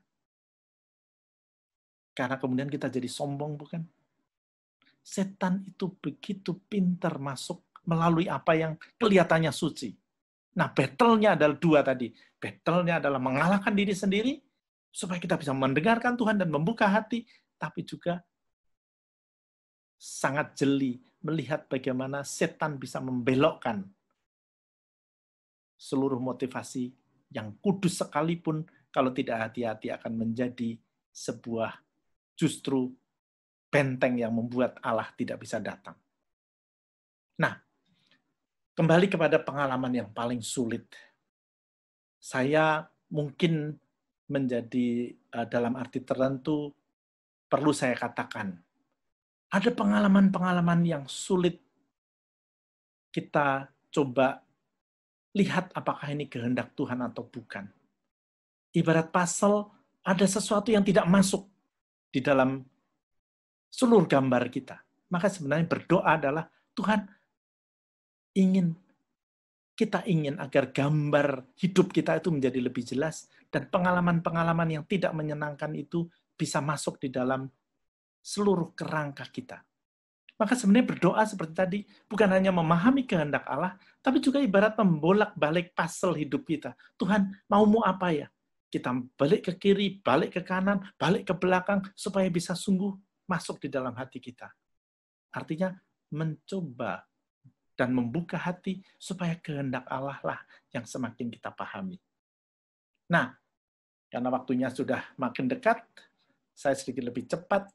Karena kemudian kita jadi sombong, bukan? Setan itu begitu pintar masuk melalui apa yang kelihatannya suci. Nah, battle-nya adalah dua tadi. Battle-nya adalah mengalahkan diri sendiri, supaya kita bisa mendengarkan Tuhan dan membuka hati, tapi juga sangat jeli melihat bagaimana setan bisa membelokkan seluruh motivasi yang kudus sekalipun, kalau tidak hati-hati akan menjadi sebuah justru benteng yang membuat Allah tidak bisa datang. Nah, kembali kepada pengalaman yang paling sulit. Saya mungkin menjadi dalam arti tertentu perlu saya katakan, ada pengalaman-pengalaman yang sulit kita coba lihat apakah ini kehendak Tuhan atau bukan. Ibarat puzzle, ada sesuatu yang tidak masuk di dalam seluruh gambar kita. Maka sebenarnya berdoa adalah, Tuhan, kita ingin agar gambar hidup kita itu menjadi lebih jelas, dan pengalaman-pengalaman yang tidak menyenangkan itu bisa masuk di dalam seluruh kerangka kita. Maka sebenarnya berdoa seperti tadi, bukan hanya memahami kehendak Allah, tapi juga ibarat membolak-balik puzzle hidup kita. Tuhan, maumu apa ya? kita balik ke kiri, balik ke kanan, balik ke belakang, supaya bisa sungguh masuk di dalam hati kita. Artinya mencoba dan membuka hati supaya kehendak Allah lah yang semakin kita pahami. Nah, karena waktunya sudah makin dekat, saya sedikit lebih cepat.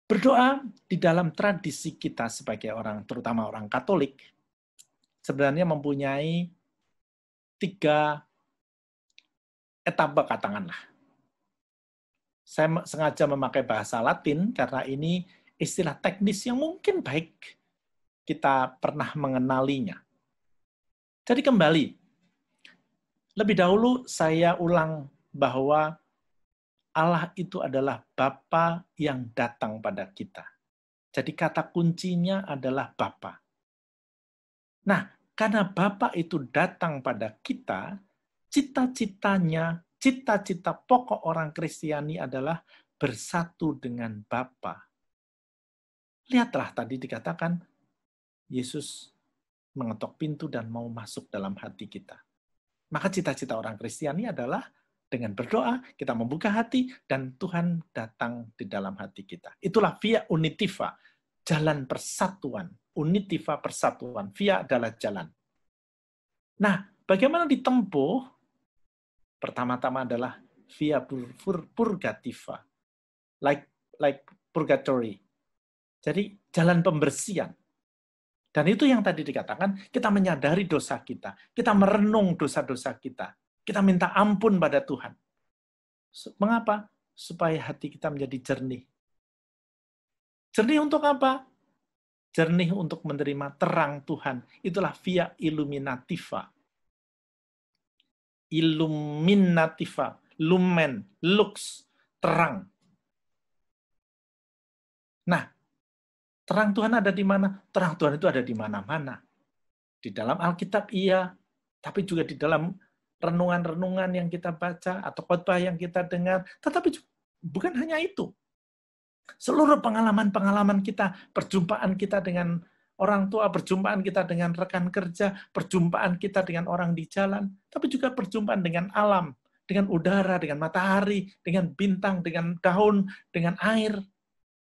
Berdoa di dalam tradisi kita sebagai orang, terutama orang Katolik, sebenarnya mempunyai 3 etapa, katakanlah. Saya sengaja memakai bahasa Latin karena ini istilah teknis yang mungkin baik kita pernah mengenalinya. Jadi kembali, lebih dahulu saya ulang bahwa Allah itu adalah Bapa yang datang pada kita. Jadi kata kuncinya adalah Bapa. Nah, karena Bapa itu datang pada kita, cita-citanya, cita-cita pokok orang Kristiani adalah bersatu dengan Bapa. Lihatlah tadi dikatakan, Yesus mengetok pintu dan mau masuk dalam hati kita. Maka cita-cita orang Kristiani adalah dengan berdoa, kita membuka hati, dan Tuhan datang di dalam hati kita. Itulah via unitiva, jalan persatuan. Unitiva persatuan, via adalah jalan. Nah, bagaimana ditempuh? Pertama-tama adalah via purgativa, like purgatory. Jadi jalan pembersihan. Dan itu yang tadi dikatakan, kita menyadari dosa kita, kita merenung dosa-dosa kita, kita minta ampun pada Tuhan. Mengapa? Supaya hati kita menjadi jernih. Jernih untuk apa? Jernih untuk menerima terang Tuhan. Itulah via illuminativa. Illuminativa, lumen, lux, terang. Nah, terang Tuhan ada di mana? Terang Tuhan itu ada di mana-mana. Di dalam Alkitab iya, tapi juga di dalam renungan-renungan yang kita baca atau khotbah yang kita dengar. Tetapi bukan hanya itu. Seluruh pengalaman-pengalaman kita, perjumpaan kita dengan orang tua, perjumpaan kita dengan rekan kerja, perjumpaan kita dengan orang di jalan, tapi juga perjumpaan dengan alam, dengan udara, dengan matahari, dengan bintang, dengan daun, dengan air.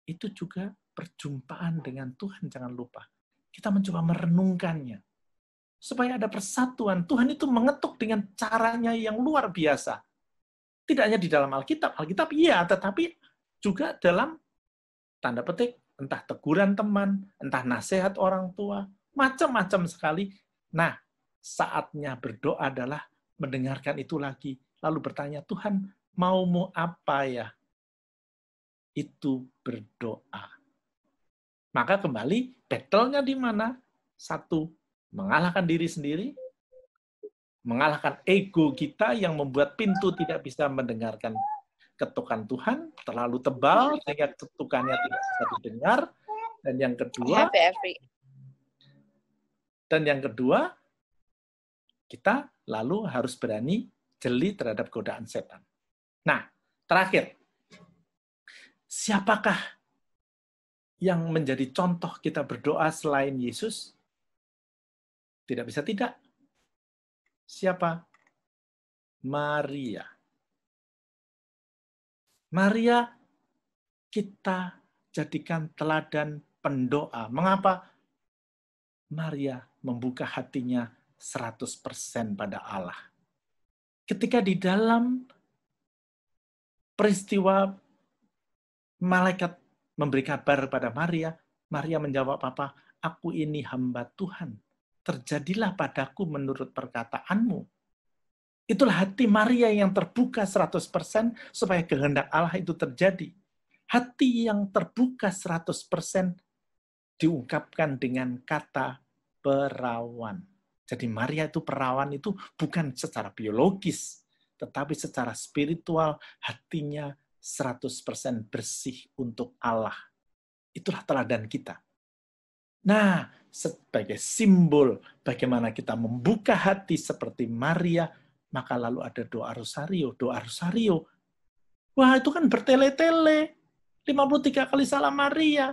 Itu juga perjumpaan dengan Tuhan, jangan lupa. Kita mencoba merenungkannya. Supaya ada persatuan. Tuhan itu mengetuk dengan caranya yang luar biasa. Tidak hanya di dalam Alkitab. Alkitab iya, tetapi juga dalam tanda petik, entah teguran teman, entah nasihat orang tua, macam-macam sekali. Nah, saatnya berdoa adalah mendengarkan itu lagi. Lalu bertanya, Tuhan, maumu apa ya? Itu berdoa. Maka kembali, battle-nya di mana? 1, mengalahkan diri sendiri, mengalahkan ego kita yang membuat pintu tidak bisa mendengarkan ketukan Tuhan, terlalu tebal, sehingga ketukannya tidak bisa didengar. Dan yang kedua, kita lalu harus berani jeli terhadap godaan setan. Nah, terakhir, siapakah yang menjadi contoh kita berdoa selain Yesus? Tidak bisa tidak. Siapa? Maria. Maria kita jadikan teladan pendoa. Mengapa? Maria membuka hatinya 100% pada Allah. Ketika di dalam peristiwa malaikat memberi kabar pada Maria, Maria menjawab apa? Aku ini hamba Tuhan. Terjadilah padaku menurut perkataanmu. Itulah hati Maria yang terbuka 100% supaya kehendak Allah itu terjadi. Hati yang terbuka 100% diungkapkan dengan kata perawan. Jadi Maria itu perawan itu bukan secara biologis, tetapi secara spiritual hatinya 100% bersih untuk Allah. Itulah teladan kita. Nah, sebagai simbol bagaimana kita membuka hati seperti Maria, maka lalu ada doa rosario. Doa rosario. Wah, itu kan bertele-tele. 53 kali salam Maria.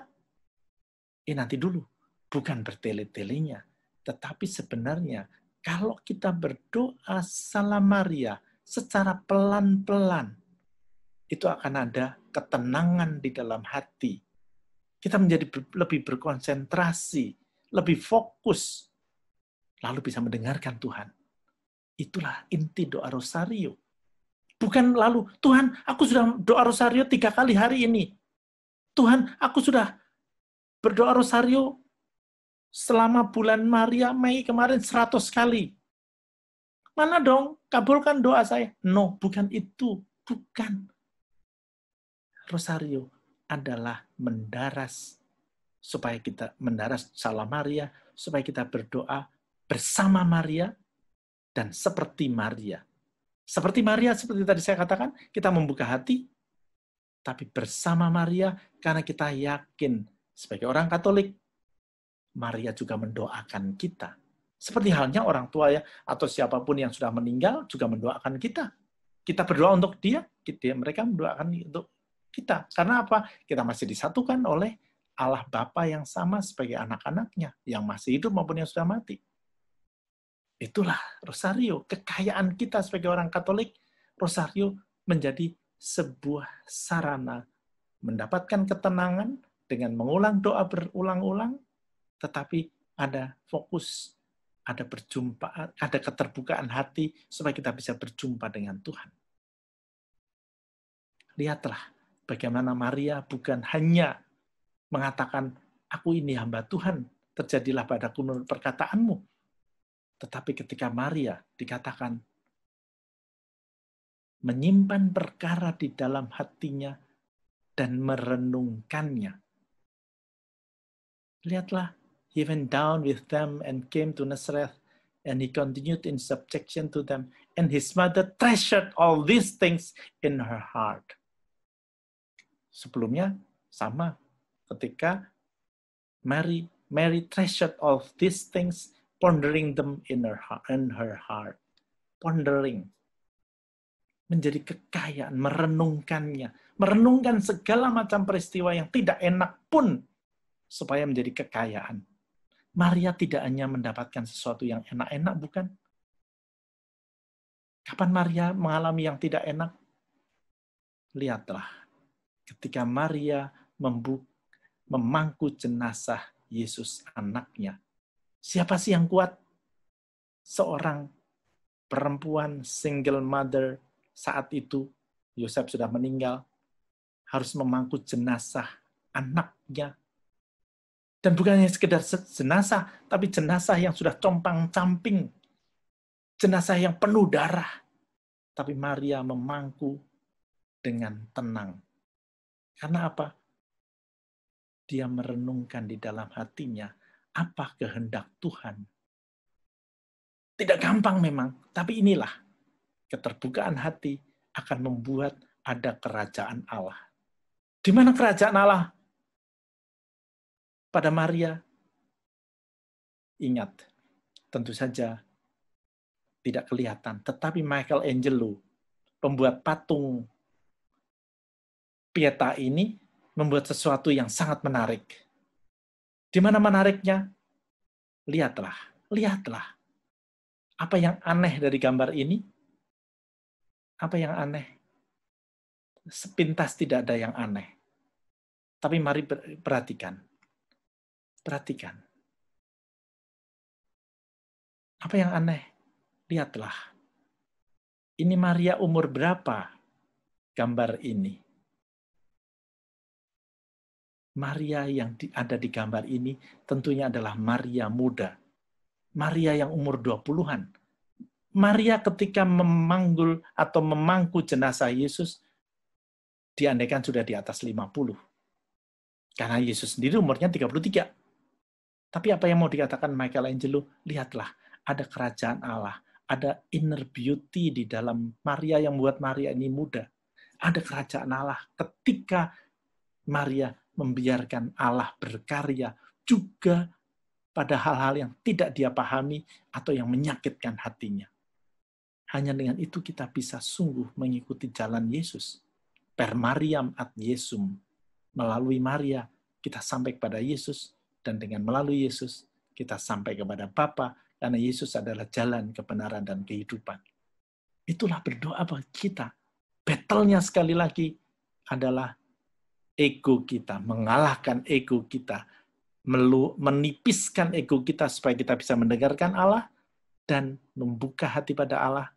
Nanti dulu. Bukan bertele-telenya. Tetapi sebenarnya Kalau kita berdoa Salam Maria secara pelan-pelan, itu akan ada ketenangan di dalam hati. Kita menjadi lebih berkonsentrasi, lebih fokus, lalu bisa mendengarkan Tuhan. Itulah inti doa rosario. Bukan lalu, Tuhan, aku sudah doa rosario 3 kali hari ini. Tuhan, aku sudah berdoa rosario selama bulan Maria, Mei kemarin 100 kali. Mana dong? Kabulkan doa saya. No, bukan itu. Bukan. Rosario adalah mendaras supaya kita mendaras Salam Maria, supaya kita berdoa bersama Maria dan seperti Maria. Seperti Maria, seperti tadi saya katakan, kita membuka hati, tapi bersama Maria karena kita yakin sebagai orang Katolik, Maria juga mendoakan kita. Seperti halnya orang tua ya, atau siapapun yang sudah meninggal juga mendoakan kita. Kita berdoa untuk dia, mereka mendoakan untuk kita. Karena apa? Kita masih disatukan oleh Allah Bapa yang sama sebagai anak-anaknya, yang masih hidup maupun yang sudah mati. Itulah rosario, kekayaan kita sebagai orang Katolik. Rosario menjadi sebuah sarana mendapatkan ketenangan dengan mengulang doa berulang-ulang, tetapi ada fokus, ada perjumpaan, ada keterbukaan hati supaya kita bisa berjumpa dengan Tuhan. Lihatlah bagaimana Maria bukan hanya mengatakan, aku ini hamba Tuhan, terjadilah padaku menurut perkataanmu. Tetapi ketika Maria dikatakan menyimpan perkara di dalam hatinya dan merenungkannya. Lihatlah, he went down with them and came to Nazareth, and he continued in subjection to them, and his mother treasured all these things in her heart. Sebelumnya sama, ketika Mary treasured all these things, pondering them in her heart. Pondering. Menjadi kekayaan, merenungkannya. Merenungkan segala macam peristiwa yang tidak enak pun, supaya menjadi kekayaan. Maria tidak hanya mendapatkan sesuatu yang enak-enak, bukan? Kapan Maria mengalami yang tidak enak? Lihatlah, ketika Maria memangku jenazah Yesus anaknya. Siapa sih yang kuat? Seorang perempuan single mother saat itu, Yosef sudah meninggal, harus memangku jenazah anaknya. Dan bukan hanya sekedar jenazah, tapi jenazah yang sudah compang-camping. Jenazah yang penuh darah. Tapi Maria memangku dengan tenang. Karena apa? Dia merenungkan di dalam hatinya apa kehendak Tuhan. Tidak gampang memang, tapi inilah keterbukaan hati akan membuat ada kerajaan Allah. Di mana kerajaan Allah? Pada Maria, ingat, tentu saja tidak kelihatan, tetapi Michelangelo, pembuat patung Pieta ini, membuat sesuatu yang sangat menarik. Di mana menariknya? Lihatlah. Apa yang aneh dari gambar ini? Apa yang aneh? Sepintas tidak ada yang aneh. Tapi mari perhatikan. Apa yang aneh? Lihatlah. Ini Maria umur berapa gambar ini? Maria yang ada di gambar ini tentunya adalah Maria muda. Maria yang umur 20-an. Maria ketika memanggul atau memangku jenazah Yesus, diandaikan sudah di atas 50. Karena Yesus sendiri umurnya 33. Tapi apa yang mau dikatakan Michelangelo? Lihatlah, ada kerajaan Allah. Ada inner beauty di dalam Maria yang membuat Maria ini muda. Ada kerajaan Allah ketika Maria membiarkan Allah berkarya juga pada hal-hal yang tidak dia pahami atau yang menyakitkan hatinya. Hanya dengan itu kita bisa sungguh mengikuti jalan Yesus. Per Mariam ad Jesum. Melalui Maria kita sampai kepada Yesus, dan dengan melalui Yesus kita sampai kepada Bapa, Karena Yesus adalah jalan, kebenaran, dan kehidupan. Itulah berdoa bagi kita. Battle-nya sekali lagi adalah ego kita, mengalahkan ego kita, menipiskan ego kita supaya kita bisa mendengarkan Allah dan membuka hati pada Allah,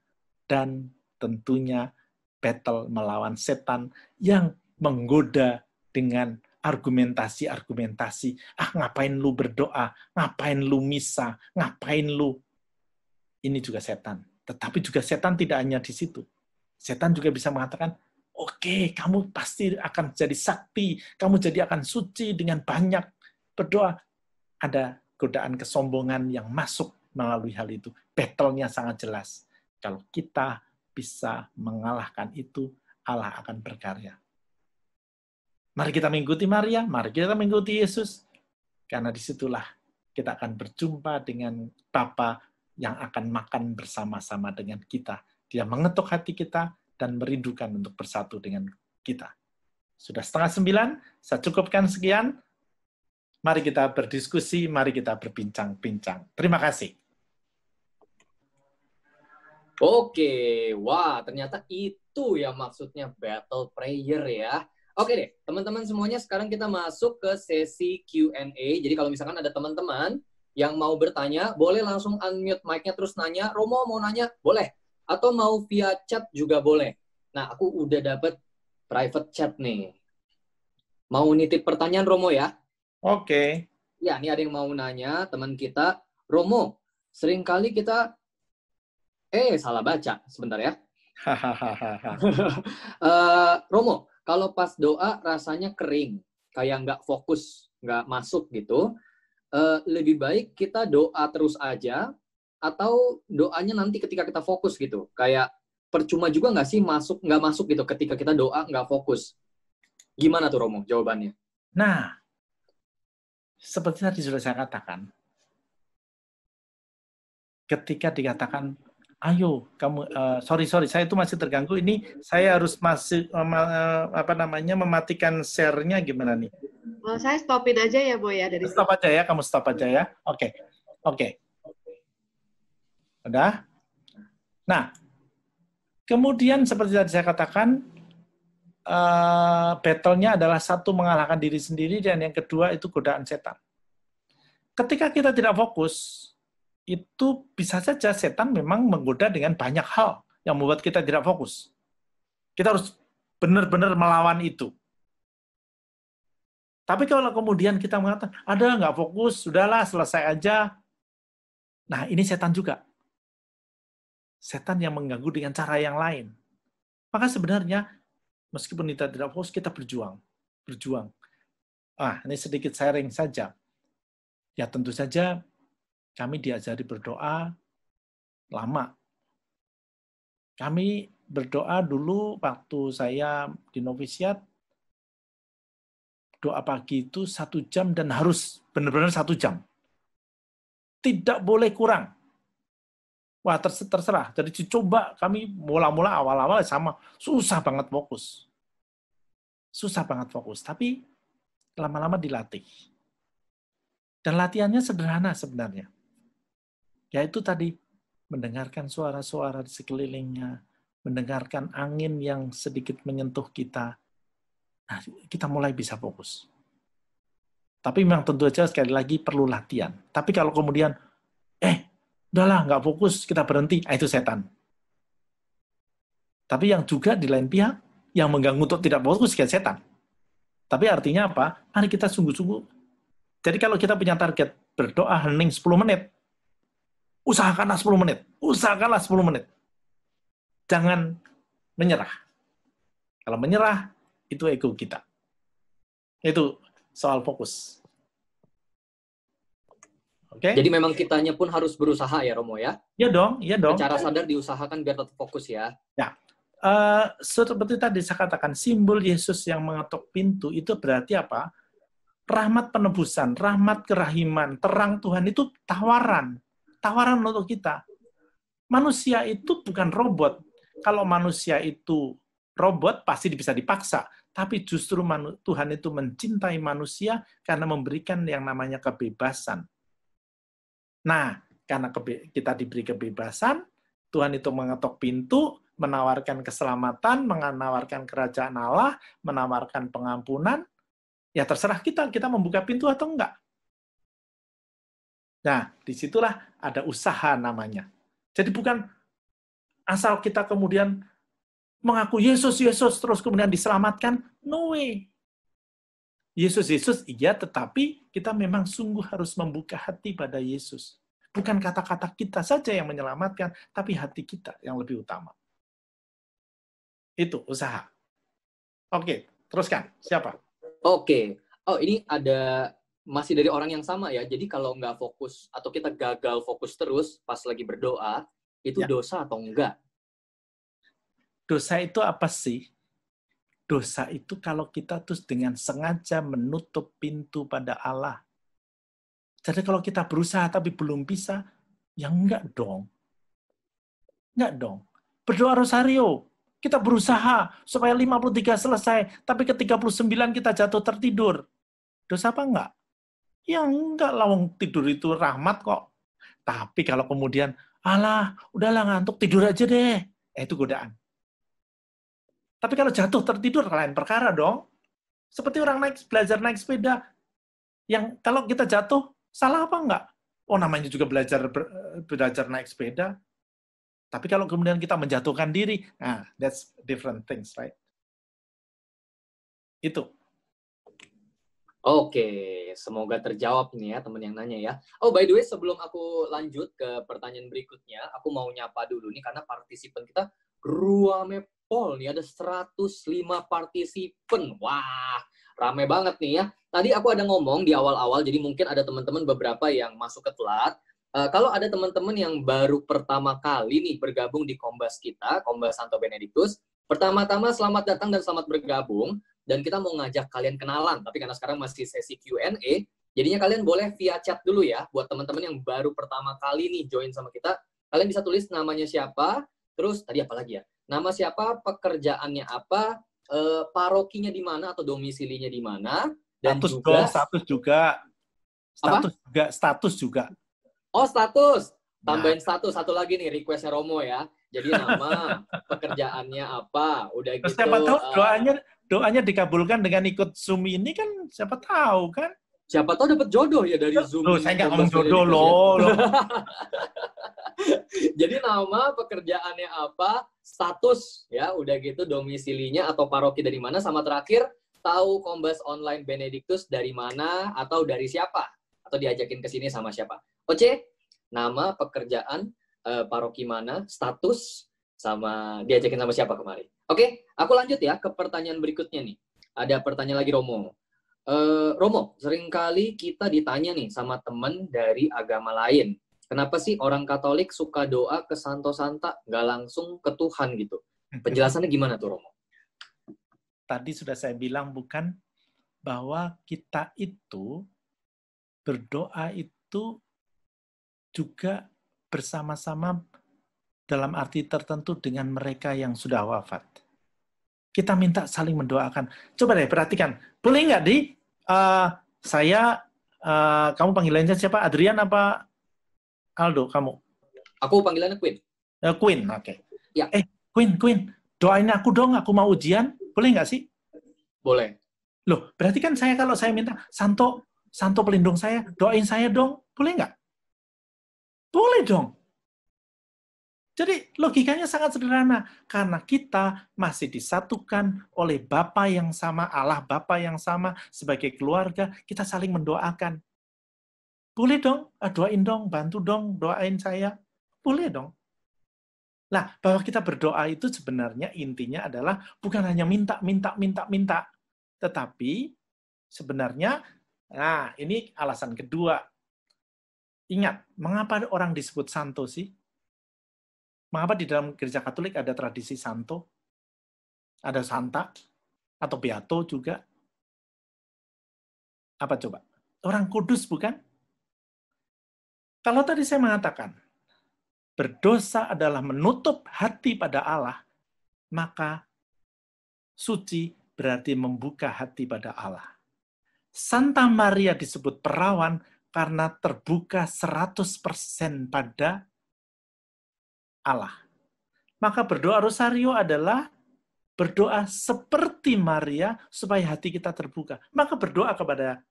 dan tentunya battle melawan setan yang menggoda dengan argumentasi-argumentasi. Ngapain lu berdoa? Ngapain lu misa? Ngapain lu? Ini juga setan. Tetapi juga setan tidak hanya di situ. Setan juga bisa mengatakan, oke, kamu pasti akan jadi sakti, kamu jadi akan suci dengan banyak berdoa. Ada godaan kesombongan yang masuk melalui hal itu. Battle-nya sangat jelas. Kalau kita bisa mengalahkan itu, Allah akan berkarya. Mari kita mengikuti Maria, mari kita mengikuti Yesus. Karena disitulah kita akan berjumpa dengan Bapa yang akan makan bersama-sama dengan kita. Dia mengetuk hati kita dan merindukan untuk bersatu dengan kita. Sudah 8:30, saya cukupkan sekian. Mari kita berdiskusi, mari kita berbincang-bincang. Terima kasih. Oke, wah ternyata itu ya maksudnya battle prayer ya. Oke deh, teman-teman semuanya sekarang kita masuk ke sesi Q&A. Jadi kalau misalkan ada teman-teman yang mau bertanya, boleh langsung unmute mic-nya terus nanya. Romo mau nanya? Boleh. Atau mau via chat juga boleh. Nah, aku udah dapet private chat nih. Mau nitip pertanyaan Romo ya? Oke. Ya, ini ada yang mau nanya, teman kita. Romo, seringkali kita... salah baca. Sebentar ya. Romo, kalau pas doa rasanya kering. Kayak nggak fokus, nggak masuk gitu. Lebih baik kita doa terus aja, atau doanya nanti ketika kita fokus gitu. Kayak percuma juga nggak sih nggak masuk gitu ketika kita doa nggak fokus. Gimana tuh Romo jawabannya? Nah, seperti tadi sudah saya katakan, ketika dikatakan, ayo kamu, sorry, saya itu masih terganggu. Ini saya harus masih mematikan share-nya gimana nih? Saya stopin aja ya, Boy ya dari Stop aja ya, kamu stop aja ya. Oke. Udah? Nah, kemudian seperti tadi saya katakan, battle-nya adalah satu mengalahkan diri sendiri, dan yang kedua itu godaan setan. Ketika kita tidak fokus, itu bisa saja setan memang menggoda dengan banyak hal yang membuat kita tidak fokus. Kita harus benar-benar melawan itu. Tapi kalau kemudian kita mengatakan, ada nggak fokus, sudahlah selesai aja. Nah, ini setan juga. Setan yang mengganggu dengan cara yang lain. Maka sebenarnya, meskipun kita tidak fokus, kita berjuang. Ini sedikit sharing saja. Ya tentu saja, kami diajari berdoa lama. Kami berdoa dulu waktu saya di novisiat, doa pagi itu 1 jam dan harus benar-benar 1 jam. Tidak boleh kurang. Wah, terserah. Jadi dicoba, kami mula-mula awal-awal sama, susah banget fokus. Tapi lama-lama dilatih. Dan latihannya sederhana sebenarnya. Yaitu tadi, mendengarkan suara-suara di sekelilingnya, mendengarkan angin yang sedikit menyentuh kita. Nah, kita mulai bisa fokus. Tapi memang tentu saja sekali lagi perlu latihan. Tapi kalau kemudian, udahlah, nggak fokus, kita berhenti, itu setan. Tapi yang juga di lain pihak, yang mengganggu untuk tidak fokus, setan. Tapi artinya apa? Mari kita sungguh-sungguh. Jadi kalau kita punya target, berdoa hening 10 menit, usahakanlah 10 menit. Jangan menyerah. Kalau menyerah, itu ego kita. Itu soal fokus. Oke? Jadi memang kitanya pun harus berusaha ya, Romo ya? Iya dong. Secara sadar diusahakan biar tetap fokus ya. Ya. Seperti tadi saya katakan, simbol Yesus yang mengetuk pintu itu berarti apa? Rahmat penebusan, rahmat kerahiman, terang Tuhan itu tawaran untuk kita. Manusia itu bukan robot. Kalau manusia itu robot, pasti bisa dipaksa. Tapi justru Tuhan itu mencintai manusia karena memberikan yang namanya kebebasan. Nah, Karena kita diberi kebebasan, Tuhan itu mengetok pintu, menawarkan keselamatan, menawarkan kerajaan Allah, menawarkan pengampunan. Ya terserah kita membuka pintu atau enggak. Nah, disitulah ada usaha namanya. Jadi bukan asal kita kemudian mengaku Yesus, terus kemudian diselamatkan. No way. Yesus, iya, tetapi kita memang sungguh harus membuka hati pada Yesus. Bukan kata-kata kita saja yang menyelamatkan, tapi hati kita yang lebih utama. Itu usaha. Oke, teruskan. Siapa? Oke. Oh, ini ada masih dari orang yang sama ya. Jadi kalau nggak fokus atau kita gagal fokus terus pas lagi berdoa, itu dosa atau enggak? Dosa itu apa sih? Dosa itu kalau kita terus dengan sengaja menutup pintu pada Allah. Jadi kalau kita berusaha tapi belum bisa, ya enggak dong. Enggak dong. Berdoa rosario, kita berusaha supaya 53 selesai, tapi ke 39 kita jatuh tertidur. Dosa apa enggak? Ya enggak, lawang tidur itu rahmat kok. Tapi kalau kemudian, alah, udahlah ngantuk, tidur aja deh. Itu godaan. Tapi kalau jatuh tertidur, lain perkara dong. Seperti orang belajar naik sepeda, yang kalau kita jatuh, salah apa enggak? Oh, namanya juga belajar naik sepeda. Tapi kalau kemudian kita menjatuhkan diri, nah, that's different things, right? Itu. Oke, semoga terjawab nih ya teman yang nanya ya. Oh, by the way, sebelum aku lanjut ke pertanyaan berikutnya, aku mau nyapa dulu nih, karena partisipan kita ruame pol nih, ada 105 partisipan. Wah, rame banget nih ya. Tadi aku ada ngomong di awal-awal, jadi mungkin ada teman-teman beberapa yang masuk ke telat. Kalau ada teman-teman yang baru pertama kali nih bergabung di Kombas kita, Kombas Santo Benediktus, pertama-tama selamat datang dan selamat bergabung. Dan kita mau ngajak kalian kenalan, tapi karena sekarang masih sesi Q&A, jadinya kalian boleh via chat dulu ya, buat teman-teman yang baru pertama kali nih join sama kita, kalian bisa tulis namanya siapa, terus tadi apa lagi ya, nama siapa, pekerjaannya apa, parokinya di mana atau domisilinya di mana, dan status juga. Oh, status. Tambahin status. Satu lagi nih, request-nya Romo ya. Jadi nama, pekerjaannya apa. Udah gitu. Siapa tahu doanya dikabulkan dengan ikut Zoom ini kan, siapa tahu kan. Siapa tahu dapat jodoh ya dari Zoom. Loh, saya nggak ngomong jodoh loh. Jadi nama, pekerjaannya apa, status ya, udah gitu domisilinya atau paroki dari mana, sama terakhir tahu Kombas Online Benediktus dari mana atau dari siapa, atau diajakin ke sini sama siapa. Oce, nama, pekerjaan, paroki mana, status, sama diajakin sama siapa kemarin. Oke, aku lanjut ya ke pertanyaan berikutnya nih. Ada pertanyaan lagi Romo. Romo, seringkali kita ditanya nih sama teman dari agama lain. Kenapa sih orang Katolik suka doa ke Santo Santa, nggak langsung ke Tuhan gitu? Penjelasannya gimana tuh Romo? Tadi sudah saya bilang bukan bahwa kita itu berdoa itu juga bersama-sama dalam arti tertentu dengan mereka yang sudah wafat. Kita minta saling mendoakan. Coba deh perhatikan. Boleh nggak kamu panggilannya siapa? Adrian apa Aldo kamu? Aku panggilannya Queen. Queen, oke. Okay. Ya. Queen, doain aku dong, aku mau ujian. Boleh nggak sih? Boleh. Loh, berarti kan kalau saya minta, Santo pelindung saya, doain saya dong. Boleh nggak? Boleh dong. Jadi logikanya sangat sederhana. Karena kita masih disatukan oleh Bapa yang sama, Allah Bapa yang sama, sebagai keluarga, kita saling mendoakan. Boleh dong, doain dong, bantu dong, doain saya. Boleh dong. Nah, bahwa kita berdoa itu sebenarnya intinya adalah bukan hanya minta. Tetapi sebenarnya, nah ini alasan kedua. Ingat, mengapa orang disebut santo sih? Mengapa di dalam gereja Katolik ada tradisi santo? Ada santa? Atau beato juga? Apa coba? Orang kudus bukan? Kalau tadi saya mengatakan, berdosa adalah menutup hati pada Allah, maka suci berarti membuka hati pada Allah. Santa Maria disebut perawan karena terbuka 100% pada Allah. Maka berdoa rosario adalah berdoa seperti Maria supaya hati kita terbuka. Maka berdoa kepada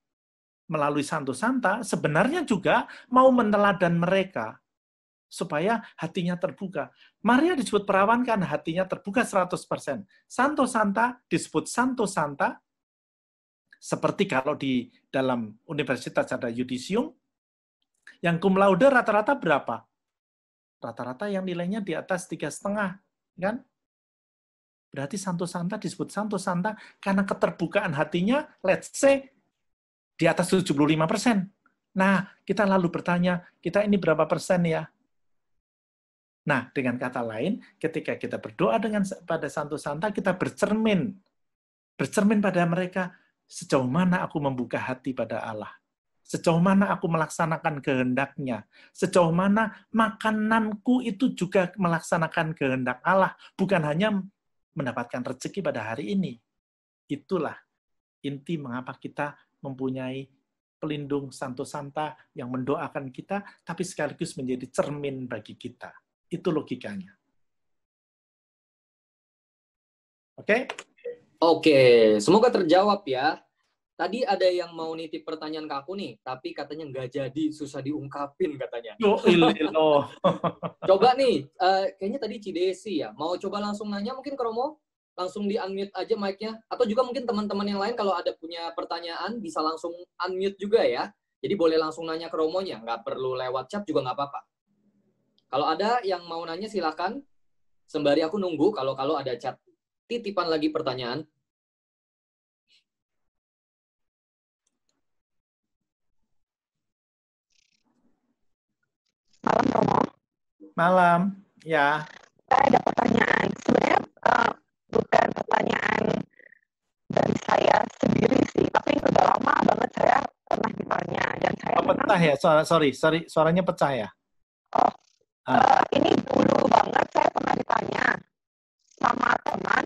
melalui Santo Santa sebenarnya juga mau meneladan mereka supaya hatinya terbuka. Maria disebut perawan karena hatinya terbuka 100%. Santo Santa disebut Santo Santa seperti kalau di dalam universitas ada yudisium, yang cum laude rata-rata berapa? Rata-rata yang nilainya di atas 3,5, kan? Berarti Santo Santa disebut Santo Santa karena keterbukaan hatinya, let's say, di atas 75%. Nah, kita lalu bertanya, kita ini berapa persen ya? Nah, dengan kata lain, ketika kita berdoa pada Santo Santa, kita bercermin pada mereka, sejauh mana aku membuka hati pada Allah. Sejauh mana aku melaksanakan kehendak-Nya. Sejauh mana makananku itu juga melaksanakan kehendak Allah. Bukan hanya mendapatkan rezeki pada hari ini. Itulah inti mengapa kita mempunyai pelindung Santo Santa yang mendoakan kita, tapi sekaligus menjadi cermin bagi kita. Itu logikanya. Oke? Oke, semoga terjawab ya. Tadi ada yang mau nitip pertanyaan ke aku nih, tapi katanya nggak jadi, susah diungkapin katanya. Coba nih, kayaknya tadi Cidesi ya, mau coba langsung nanya mungkin ke Romo? Langsung di-unmute aja mic-nya. Atau juga mungkin teman-teman yang lain kalau ada punya pertanyaan, bisa langsung unmute juga ya. Jadi boleh langsung nanya ke Romonya, nggak perlu lewat chat juga nggak apa-apa. Kalau ada yang mau nanya silakan. Sembari aku nunggu kalau ada chat titipan lagi pertanyaan. Malam, Romo. Malam, ya. Saya ada pertanyaan. Sebenarnya bukan pertanyaan dari saya sendiri sih, tapi udah lama banget saya pernah ditanya. Dan saya pecah ya? Sorry, suaranya pecah ya? Oh, ini dulu banget saya pernah ditanya sama teman,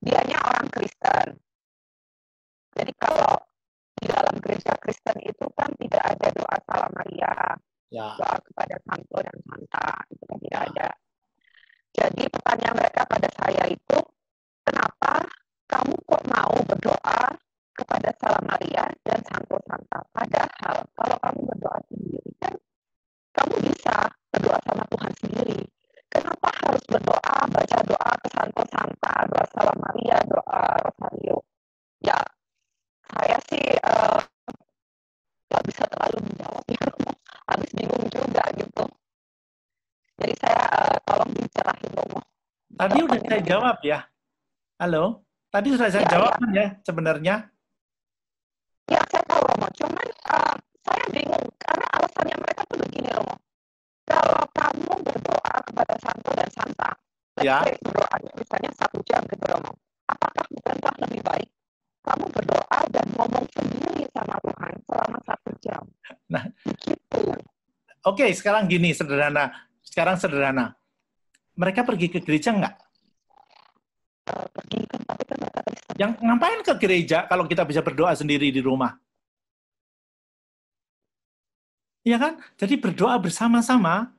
dianya orang Kristen. Jadi kalau di dalam gereja Kristen itu kan tidak ada doa Salam Maria, doa kepada Santo dan Santa, itu kan tidak ada. Jadi pertanyaan mereka pada saya itu, kenapa kamu kok mau berdoa kepada Salam Maria dan Santo Santa? Padahal kalau kamu berdoa sendiri kan, kamu bisa berdoa sama Tuhan sendiri. Kenapa harus berdoa, baca doa ke Santo Santa, doa Salam Maria, doa Rosario? Ya, saya sih nggak bisa terlalu menjawab ya, habis bingung juga gitu. Jadi saya tolong dicerahin Romo. Tadi udah saya jawab ya. Halo? Tadi sudah saya jawab kan ya sebenarnya? Ya, saya tahu Romo. Cuman saya bingung karena alasannya mereka tuh begini Romo. Kalau kamu berdoa kepada Santo dan Santa, berdoanya misalnya 1 jam gitu Romo. Apakah bukankah lebih baik kamu berdoa dan ngomong sendiri sama Tuhan selama 1 jam? Nah, Oke, sekarang gini sederhana. Sekarang sederhana. Mereka pergi ke gereja nggak? Pergi kan, tapi kan mereka Kristen. Yang ngapain ke gereja kalau kita bisa berdoa sendiri di rumah? Iya kan? Jadi berdoa bersama-sama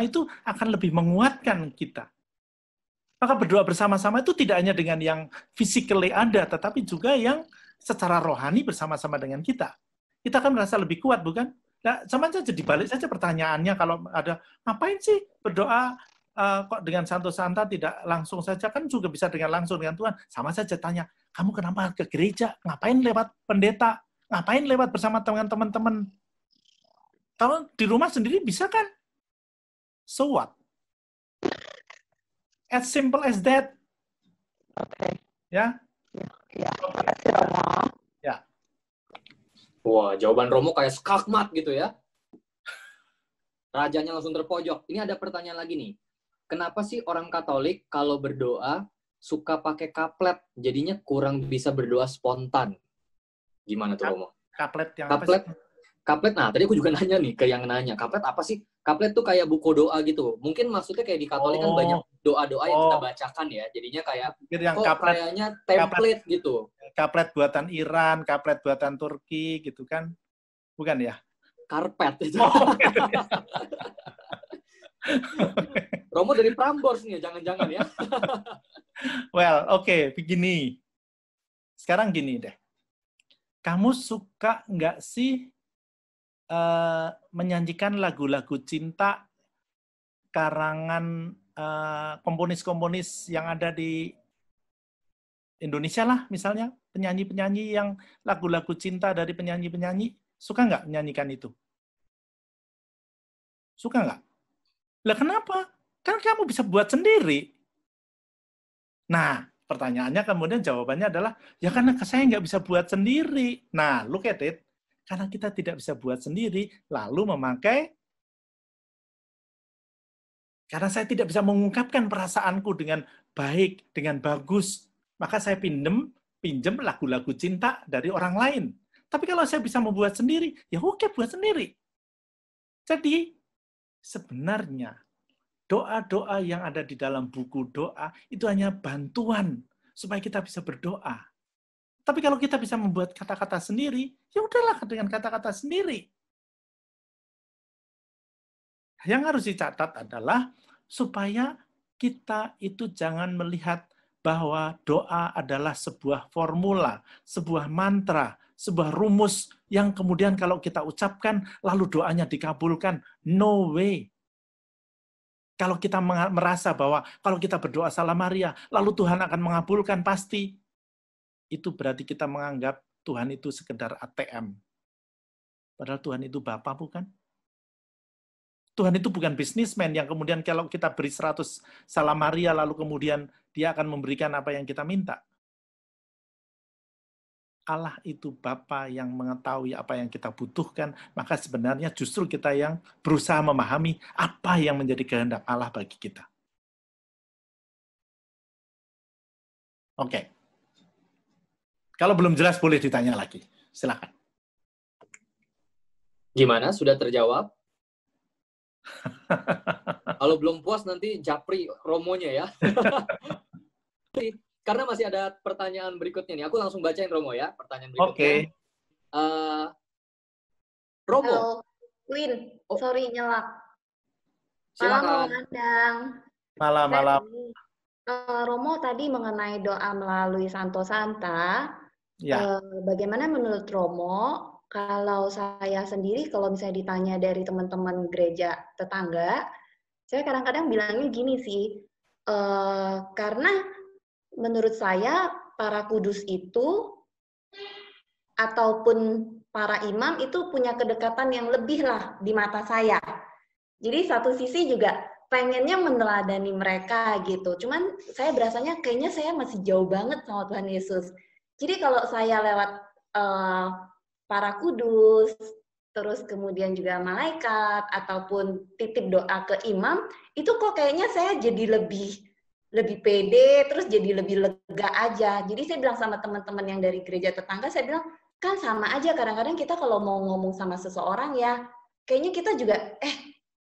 itu akan lebih menguatkan kita. Maka berdoa bersama-sama itu tidak hanya dengan yang physically ada, tetapi juga yang secara rohani bersama-sama dengan kita. Kita akan merasa lebih kuat, bukan? Nah, sama saja dibalik saja pertanyaannya kalau ada, ngapain sih berdoa kok dengan Santo Santa tidak langsung saja? Kan juga bisa dengan langsung dengan Tuhan. Sama saja tanya, kamu kenapa ke gereja? Ngapain lewat pendeta? Ngapain lewat bersama teman-teman? Kalau di rumah sendiri bisa kan? So what? As simple as that. Oke. Ya? Ya, terima kasih Romo. Ya. Wah, jawaban Romo kayak skakmat gitu ya. Rajanya langsung terpojok. Ini ada pertanyaan lagi nih. Kenapa sih orang Katolik kalau berdoa suka pakai kaplet? Jadinya kurang bisa berdoa spontan. Gimana tuh Romo? Kaplet yang kaplet, apa sih? Kaplet, nah tadi aku juga nanya nih ke yang nanya. Kaplet apa sih? Kaplet tuh kayak buku doa gitu. Mungkin maksudnya kayak di Katolik kan banyak doa-doa yang kita bacakan ya. Jadinya kayak yang kok kayaknya template gitu. kaplet buatan Iran, kaplet buatan Turki, gitu kan? Bukan ya? Karpet itu. Oh, gitu ya. Romo dari Prambors nih, jangan-jangan ya. Well, oke, begini. Sekarang gini deh. Kamu suka nggak sih menyanyikan lagu-lagu cinta karangan komponis-komponis yang ada di Indonesia lah, misalnya penyanyi-penyanyi yang lagu-lagu cinta dari penyanyi-penyanyi, suka nggak menyanyikan itu? Suka nggak? Lah kenapa? Kan kamu bisa buat sendiri. Nah, pertanyaannya kemudian jawabannya adalah, ya karena saya nggak bisa buat sendiri. Nah, look at it. Karena kita tidak bisa buat sendiri, lalu memakai, karena saya tidak bisa mengungkapkan perasaanku dengan baik, dengan bagus, maka saya pinjem lagu-lagu cinta dari orang lain. Tapi kalau saya bisa membuat sendiri, ya oke, buat sendiri. Jadi, sebenarnya doa-doa yang ada di dalam buku doa itu hanya bantuan supaya kita bisa berdoa. Tapi kalau kita bisa membuat kata-kata sendiri, ya udahlah dengan kata-kata sendiri. Yang harus dicatat adalah supaya kita itu jangan melihat bahwa doa adalah sebuah formula, sebuah mantra, sebuah rumus yang kemudian kalau kita ucapkan lalu doanya dikabulkan. No way. Kalau kita merasa bahwa kalau kita berdoa Salam Maria, lalu Tuhan akan mengabulkan, pasti. Itu berarti kita menganggap Tuhan itu sekedar ATM. Padahal Tuhan itu Bapa, bukan? Tuhan itu bukan bisnismen yang kemudian kalau kita beri 100 Salam Maria, lalu kemudian dia akan memberikan apa yang kita minta. Allah itu Bapa yang mengetahui apa yang kita butuhkan, maka sebenarnya justru kita yang berusaha memahami apa yang menjadi kehendak Allah bagi kita. Oke. Kalau belum jelas boleh ditanya lagi. Silakan. Gimana? Sudah terjawab? Kalau belum puas nanti japri Romonya ya. Karena masih ada pertanyaan berikutnya nih. Aku langsung bacain Romo ya, pertanyaan berikutnya. Oke. Romo. Halo, Win. Sorry, nyelak. Silakan. Malam. Romo tadi mengenai doa melalui Santo Santa. Ya. Bagaimana menurut Romo, kalau saya sendiri, kalau misalnya ditanya dari teman-teman gereja tetangga, saya kadang-kadang bilangnya gini sih, karena menurut saya para kudus itu ataupun para imam itu punya kedekatan yang lebih lah di mata saya. Jadi satu sisi juga pengennya meneladani mereka gitu. Cuman saya berasanya kayaknya saya masih jauh banget sama Tuhan Yesus. Jadi kalau saya lewat para kudus, terus kemudian juga malaikat, ataupun titip doa ke imam, itu kok kayaknya saya jadi lebih pede, terus jadi lebih lega aja. Jadi saya bilang sama teman-teman yang dari gereja tetangga, saya bilang, kan sama aja kadang-kadang kita kalau mau ngomong sama seseorang ya, kayaknya kita juga,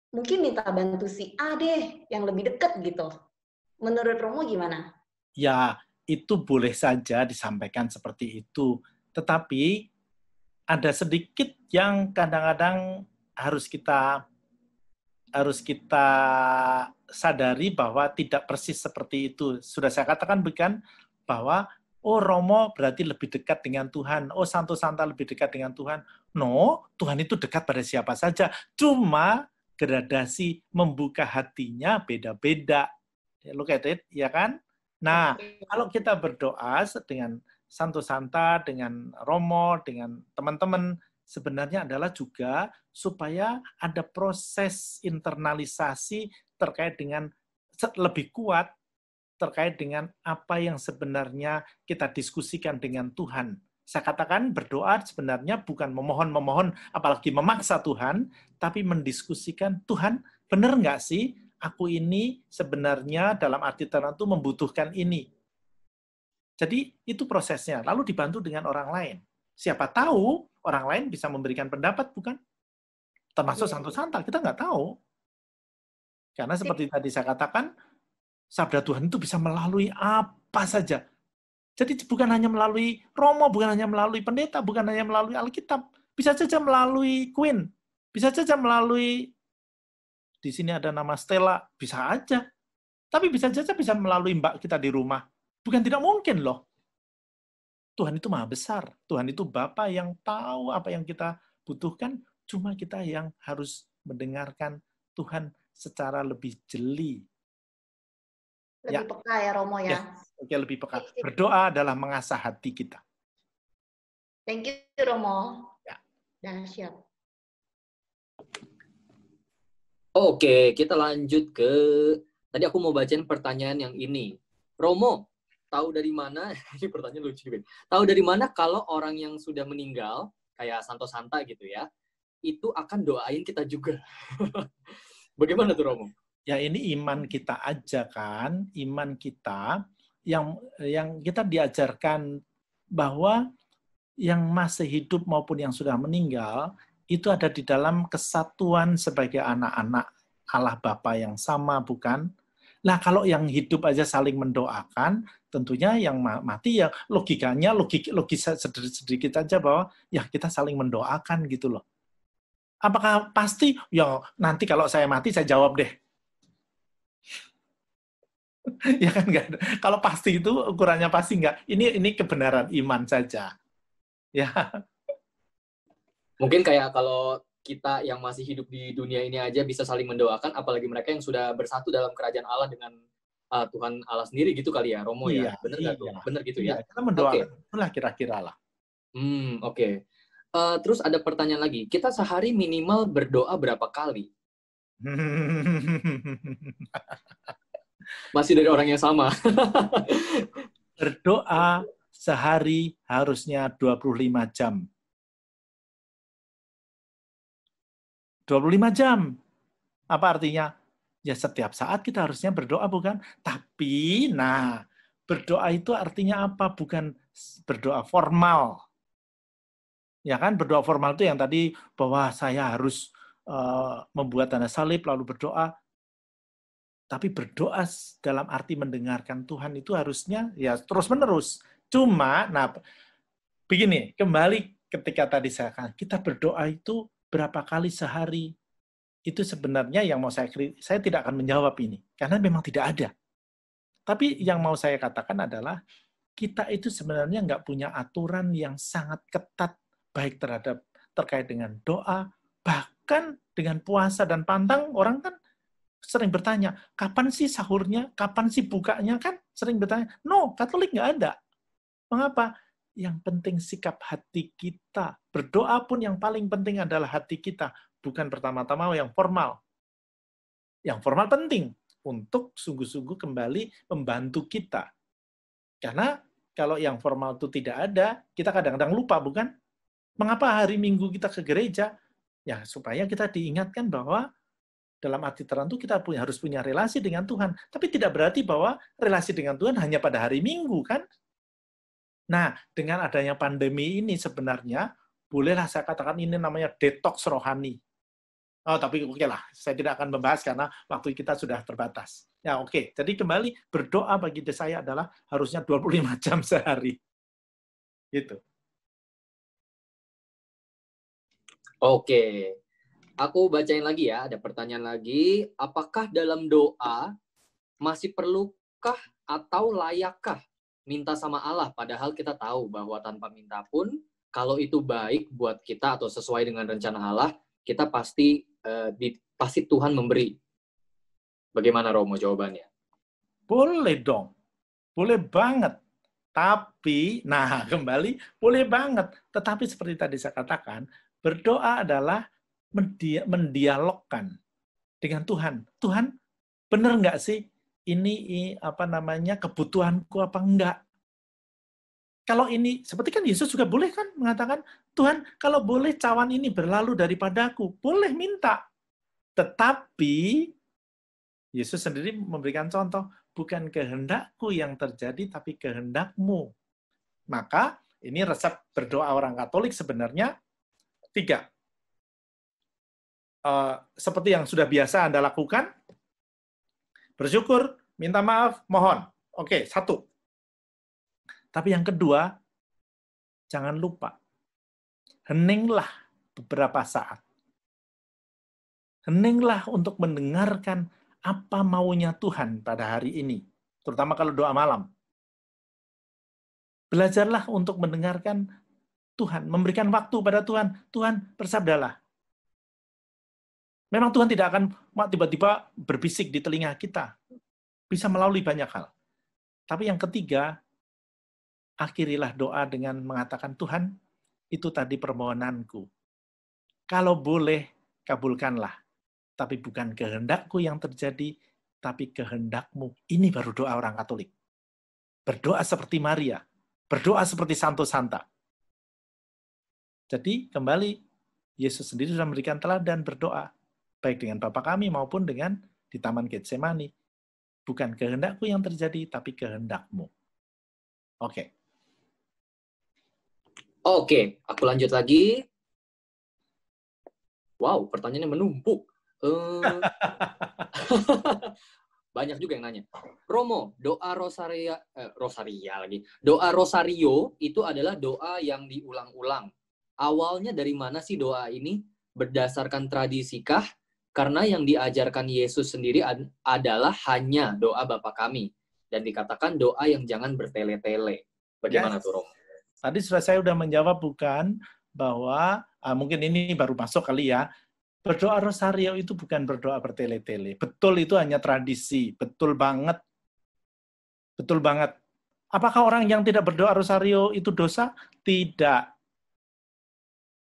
mungkin minta bantu si A deh, yang lebih deket gitu. Menurut Romo gimana? Ya, itu boleh saja disampaikan seperti itu. Tetapi ada sedikit yang kadang-kadang harus kita sadari bahwa tidak persis seperti itu. Sudah saya katakan bukan bahwa oh Romo berarti lebih dekat dengan Tuhan, oh Santo Santa lebih dekat dengan Tuhan. No, Tuhan itu dekat pada siapa saja. Cuma gradasi membuka hatinya beda-beda. Look at it, ya kan? Nah, kalau kita berdoa dengan Santo Santa, dengan Romo, dengan teman-teman, sebenarnya adalah juga supaya ada proses internalisasi terkait dengan lebih kuat, terkait dengan apa yang sebenarnya kita diskusikan dengan Tuhan. Saya katakan berdoa sebenarnya bukan memohon-memohon, apalagi memaksa Tuhan, tapi mendiskusikan, Tuhan, benar nggak sih aku ini sebenarnya dalam arti tertentu membutuhkan ini. Jadi itu prosesnya. Lalu dibantu dengan orang lain. Siapa tahu orang lain bisa memberikan pendapat, bukan? Termasuk Santo Santa, kita nggak tahu. Karena seperti tadi saya katakan, sabda Tuhan itu bisa melalui apa saja. Jadi bukan hanya melalui Romo, bukan hanya melalui pendeta, bukan hanya melalui Alkitab. Bisa saja melalui Queen, bisa saja melalui, di sini ada nama Stella, bisa aja. Tapi bisa saja bisa melalui mbak kita di rumah. Bukan tidak mungkin loh. Tuhan itu maha besar. Tuhan itu Bapa yang tahu apa yang kita butuhkan. Cuma kita yang harus mendengarkan Tuhan secara lebih jeli. Lebih peka ya Romo ya. Oke, lebih peka. Berdoa adalah mengasah hati kita. Thank you Romo. Ya. Dahsyat. Oke, kita lanjut ke... Tadi aku mau bacain pertanyaan yang ini. Romo, tahu dari mana? Ini pertanyaan lucu juga. Tahu dari mana kalau orang yang sudah meninggal, kayak Santo Santa gitu ya, itu akan doain kita juga. Bagaimana tuh Romo? Ya ini iman kita aja kan, iman kita yang kita diajarkan bahwa yang masih hidup maupun yang sudah meninggal itu ada di dalam kesatuan sebagai anak-anak Allah Bapa yang sama, bukan? Nah, kalau yang hidup aja saling mendoakan, tentunya yang mati ya logikanya logis sedikit aja bahwa ya kita saling mendoakan gitu loh. Apakah pasti? Ya nanti kalau saya mati saya jawab deh. Ya kan enggak. Kalau pasti itu ukurannya pasti enggak. Ini kebenaran iman saja. Ya. Mungkin kayak kalau kita yang masih hidup di dunia ini aja bisa saling mendoakan, apalagi mereka yang sudah bersatu dalam kerajaan Allah dengan Tuhan Allah sendiri gitu kali ya, Romo ya. Bener nggak tuh? Bener gitu ya? Kita mendoakan itulah kira-kira lah. Oke. Terus ada pertanyaan lagi. Kita sehari minimal berdoa berapa kali? Masih dari orang yang sama. Berdoa sehari harusnya 25 jam. 25 jam. Apa artinya? Ya setiap saat kita harusnya berdoa, bukan? Tapi, berdoa itu artinya apa? Bukan berdoa formal. Ya kan, berdoa formal itu yang tadi bahwa saya harus membuat tanda salib lalu berdoa. Tapi berdoa dalam arti mendengarkan Tuhan itu harusnya ya terus-menerus. Cuma, begini, kembali ketika tadi saya katakan, kita berdoa itu berapa kali sehari? Itu sebenarnya yang mau saya tidak akan menjawab ini. Karena memang tidak ada. Tapi yang mau saya katakan adalah, kita itu sebenarnya nggak punya aturan yang sangat ketat, baik terkait dengan doa, bahkan dengan puasa dan pantang, orang kan sering bertanya, kapan sih sahurnya, kapan sih bukanya, kan sering bertanya. No, Katolik nggak ada. Mengapa? Yang penting sikap hati kita. Berdoa pun yang paling penting adalah hati kita. Bukan pertama-tama yang formal. Yang formal penting untuk sungguh-sungguh kembali membantu kita. Karena kalau yang formal itu tidak ada, kita kadang-kadang lupa, bukan? Mengapa hari Minggu kita ke gereja? Ya, supaya kita diingatkan bahwa dalam arti tertentu kita harus punya relasi dengan Tuhan. Tapi tidak berarti bahwa relasi dengan Tuhan hanya pada hari Minggu, kan? Nah, dengan adanya pandemi ini sebenarnya, bolehlah saya katakan ini namanya detox rohani. Oh, tapi oke lah, saya tidak akan membahas karena waktu kita sudah terbatas. Ya, oke. Jadi kembali, berdoa bagi saya adalah harusnya 25 jam sehari. Gitu. Oke. Aku bacain lagi ya, ada pertanyaan lagi. Apakah dalam doa masih perlukah atau layakkah minta sama Allah, padahal kita tahu bahwa tanpa minta pun, kalau itu baik buat kita atau sesuai dengan rencana Allah, kita pasti Tuhan memberi. Bagaimana Romo jawabannya? Boleh dong. Boleh banget. Tapi, kembali, boleh banget. Tetapi seperti tadi saya katakan, berdoa adalah mendialogkan dengan Tuhan. Tuhan, benar nggak sih ini kebutuhanku apa enggak? Kalau ini, seperti kan Yesus juga boleh kan mengatakan, Tuhan, kalau boleh cawan ini berlalu daripadaku, boleh minta. Tetapi, Yesus sendiri memberikan contoh, bukan kehendakku yang terjadi, tapi kehendakmu. Maka, ini resep berdoa orang Katolik sebenarnya 3. Seperti yang sudah biasa Anda lakukan, bersyukur, minta maaf, mohon. Oke, 1. Tapi yang kedua, jangan lupa, heninglah beberapa saat. Heninglah untuk mendengarkan apa maunya Tuhan pada hari ini, terutama kalau doa malam. Belajarlah untuk mendengarkan Tuhan, memberikan waktu pada Tuhan. Tuhan, bersabdalah. Memang Tuhan tidak akan tiba-tiba berbisik di telinga kita. Bisa melalui banyak hal. Tapi yang ketiga, akhirilah doa dengan mengatakan, Tuhan, itu tadi permohonanku. Kalau boleh, kabulkanlah. Tapi bukan kehendakku yang terjadi, tapi kehendakmu. Ini baru doa orang Katolik. Berdoa seperti Maria. Berdoa seperti Santo Santa. Jadi, kembali, Yesus sendiri sudah memberikan teladan berdoa. Baik dengan Bapa kami maupun dengan di Taman Getsemani. Bukan kehendakku yang terjadi, tapi kehendakmu. Oke. Oke, aku lanjut lagi. Wow, pertanyaannya menumpuk. Banyak juga yang nanya. Romo, doa Rosaria lagi. Doa Rosario itu adalah doa yang diulang-ulang. Awalnya dari mana sih doa ini? Berdasarkan tradisikah? Karena yang diajarkan Yesus sendiri adalah hanya doa Bapa kami. Dan dikatakan doa yang jangan bertele-tele. Bagaimana tuh, Romo? Tadi saya sudah menjawab bukan bahwa, mungkin ini baru masuk kali ya, berdoa rosario itu bukan berdoa bertele-tele. Betul, itu hanya tradisi. Betul banget. Betul banget. Apakah orang yang tidak berdoa rosario itu dosa? Tidak.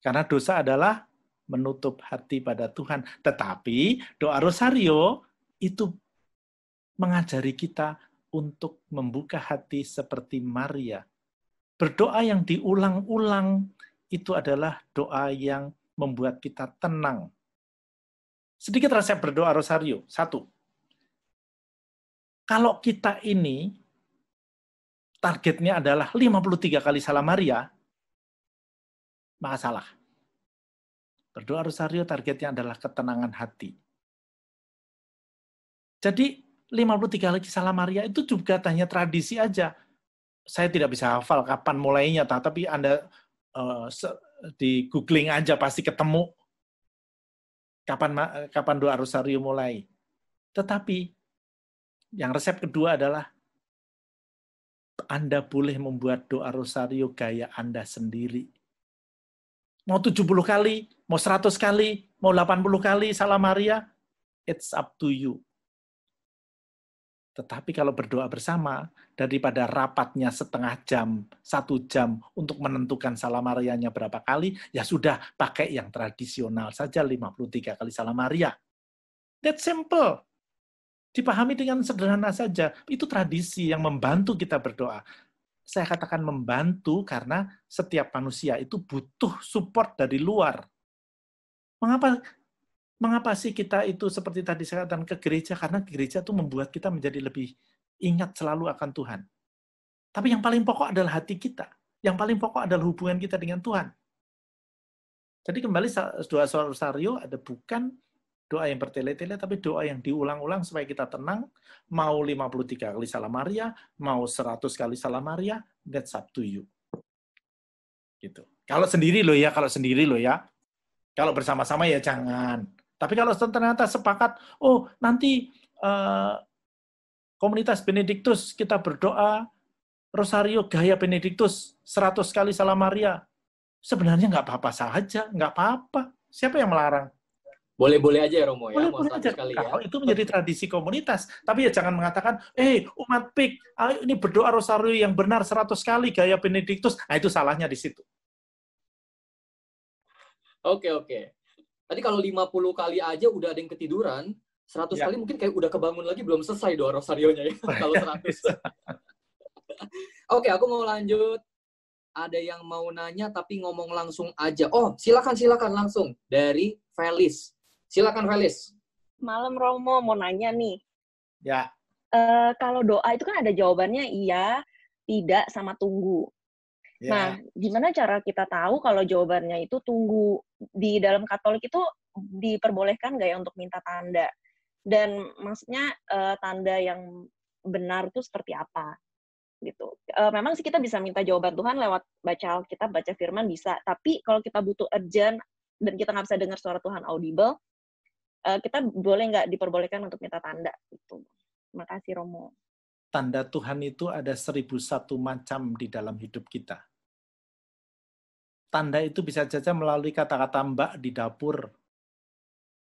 Karena dosa adalah menutup hati pada Tuhan. Tetapi doa rosario itu mengajari kita untuk membuka hati seperti Maria. Berdoa yang diulang-ulang itu adalah doa yang membuat kita tenang. Sedikit resep berdoa rosario. 1. Kalau kita ini targetnya adalah 53 kali salam Maria, maka salah. Berdoa rosario targetnya adalah ketenangan hati. Jadi 53 kali salam Maria itu juga hanya tradisi aja. Saya tidak bisa hafal kapan mulainya, tapi Anda di googling aja pasti ketemu kapan doa rosario mulai. Tetapi yang resep kedua adalah Anda boleh membuat doa rosario gaya Anda sendiri. Mau 70 kali, mau 100 kali, mau 80 kali salam Maria, it's up to you. Tetapi kalau berdoa bersama, daripada rapatnya setengah jam, 1 jam untuk menentukan salam Marianya berapa kali, ya sudah pakai yang tradisional saja 53 kali salam Maria. That's simple. Dipahami dengan sederhana saja. Itu tradisi yang membantu kita berdoa. Saya katakan membantu karena setiap manusia itu butuh support dari luar. Mengapa sih kita itu seperti tadi saya katakan ke gereja? Karena gereja itu membuat kita menjadi lebih ingat selalu akan Tuhan. Tapi yang paling pokok adalah hati kita. Yang paling pokok adalah hubungan kita dengan Tuhan. Jadi kembali doa rosario ada bukan doa yang bertele-tele, tapi doa yang diulang-ulang supaya kita tenang. Mau 53 kali salam Maria, mau 100 kali salam Maria, that's up to you. Gitu. Kalau sendiri loh ya. Kalau bersama-sama ya jangan. Tapi kalau ternyata sepakat, oh nanti komunitas Benediktus kita berdoa rosario gaya Benediktus 100 kali salam Maria. Sebenarnya nggak apa-apa saja, nggak apa-apa. Siapa yang melarang? Boleh-boleh aja ya Romo ya, Boleh aja. kali ya. Kalau itu menjadi tradisi komunitas, tapi ya jangan mengatakan, umat PIK, ini berdoa rosario yang benar 100 kali gaya Benediktus. Nah, itu salahnya di situ. Oke. Tadi kalau 50 kali aja udah ada yang ketiduran, 100 kali mungkin kayak udah kebangun lagi, belum selesai doa rosarionya ya, kalau 100. Oke, aku mau lanjut. Ada yang mau nanya tapi ngomong langsung aja. Oh, silakan langsung dari Felis. Silakan Felis. Malam Romo, mau nanya nih. Ya. Kalau doa itu kan ada jawabannya iya, tidak, sama tunggu. Ya. Nah, gimana cara kita tahu kalau jawabannya itu tunggu? Di dalam Katolik itu diperbolehkan nggak ya untuk minta tanda? Dan maksudnya tanda yang benar itu seperti apa? gitu. Memang sih kita bisa minta jawaban Tuhan lewat baca Alkitab, baca firman bisa, tapi kalau kita butuh urgent dan kita nggak bisa dengar suara Tuhan audible, kita boleh nggak diperbolehkan untuk minta tanda gitu. Terima kasih Romo. Tanda Tuhan itu ada 1001 macam di dalam hidup kita. Tanda itu bisa saja melalui kata-kata Mbak di dapur,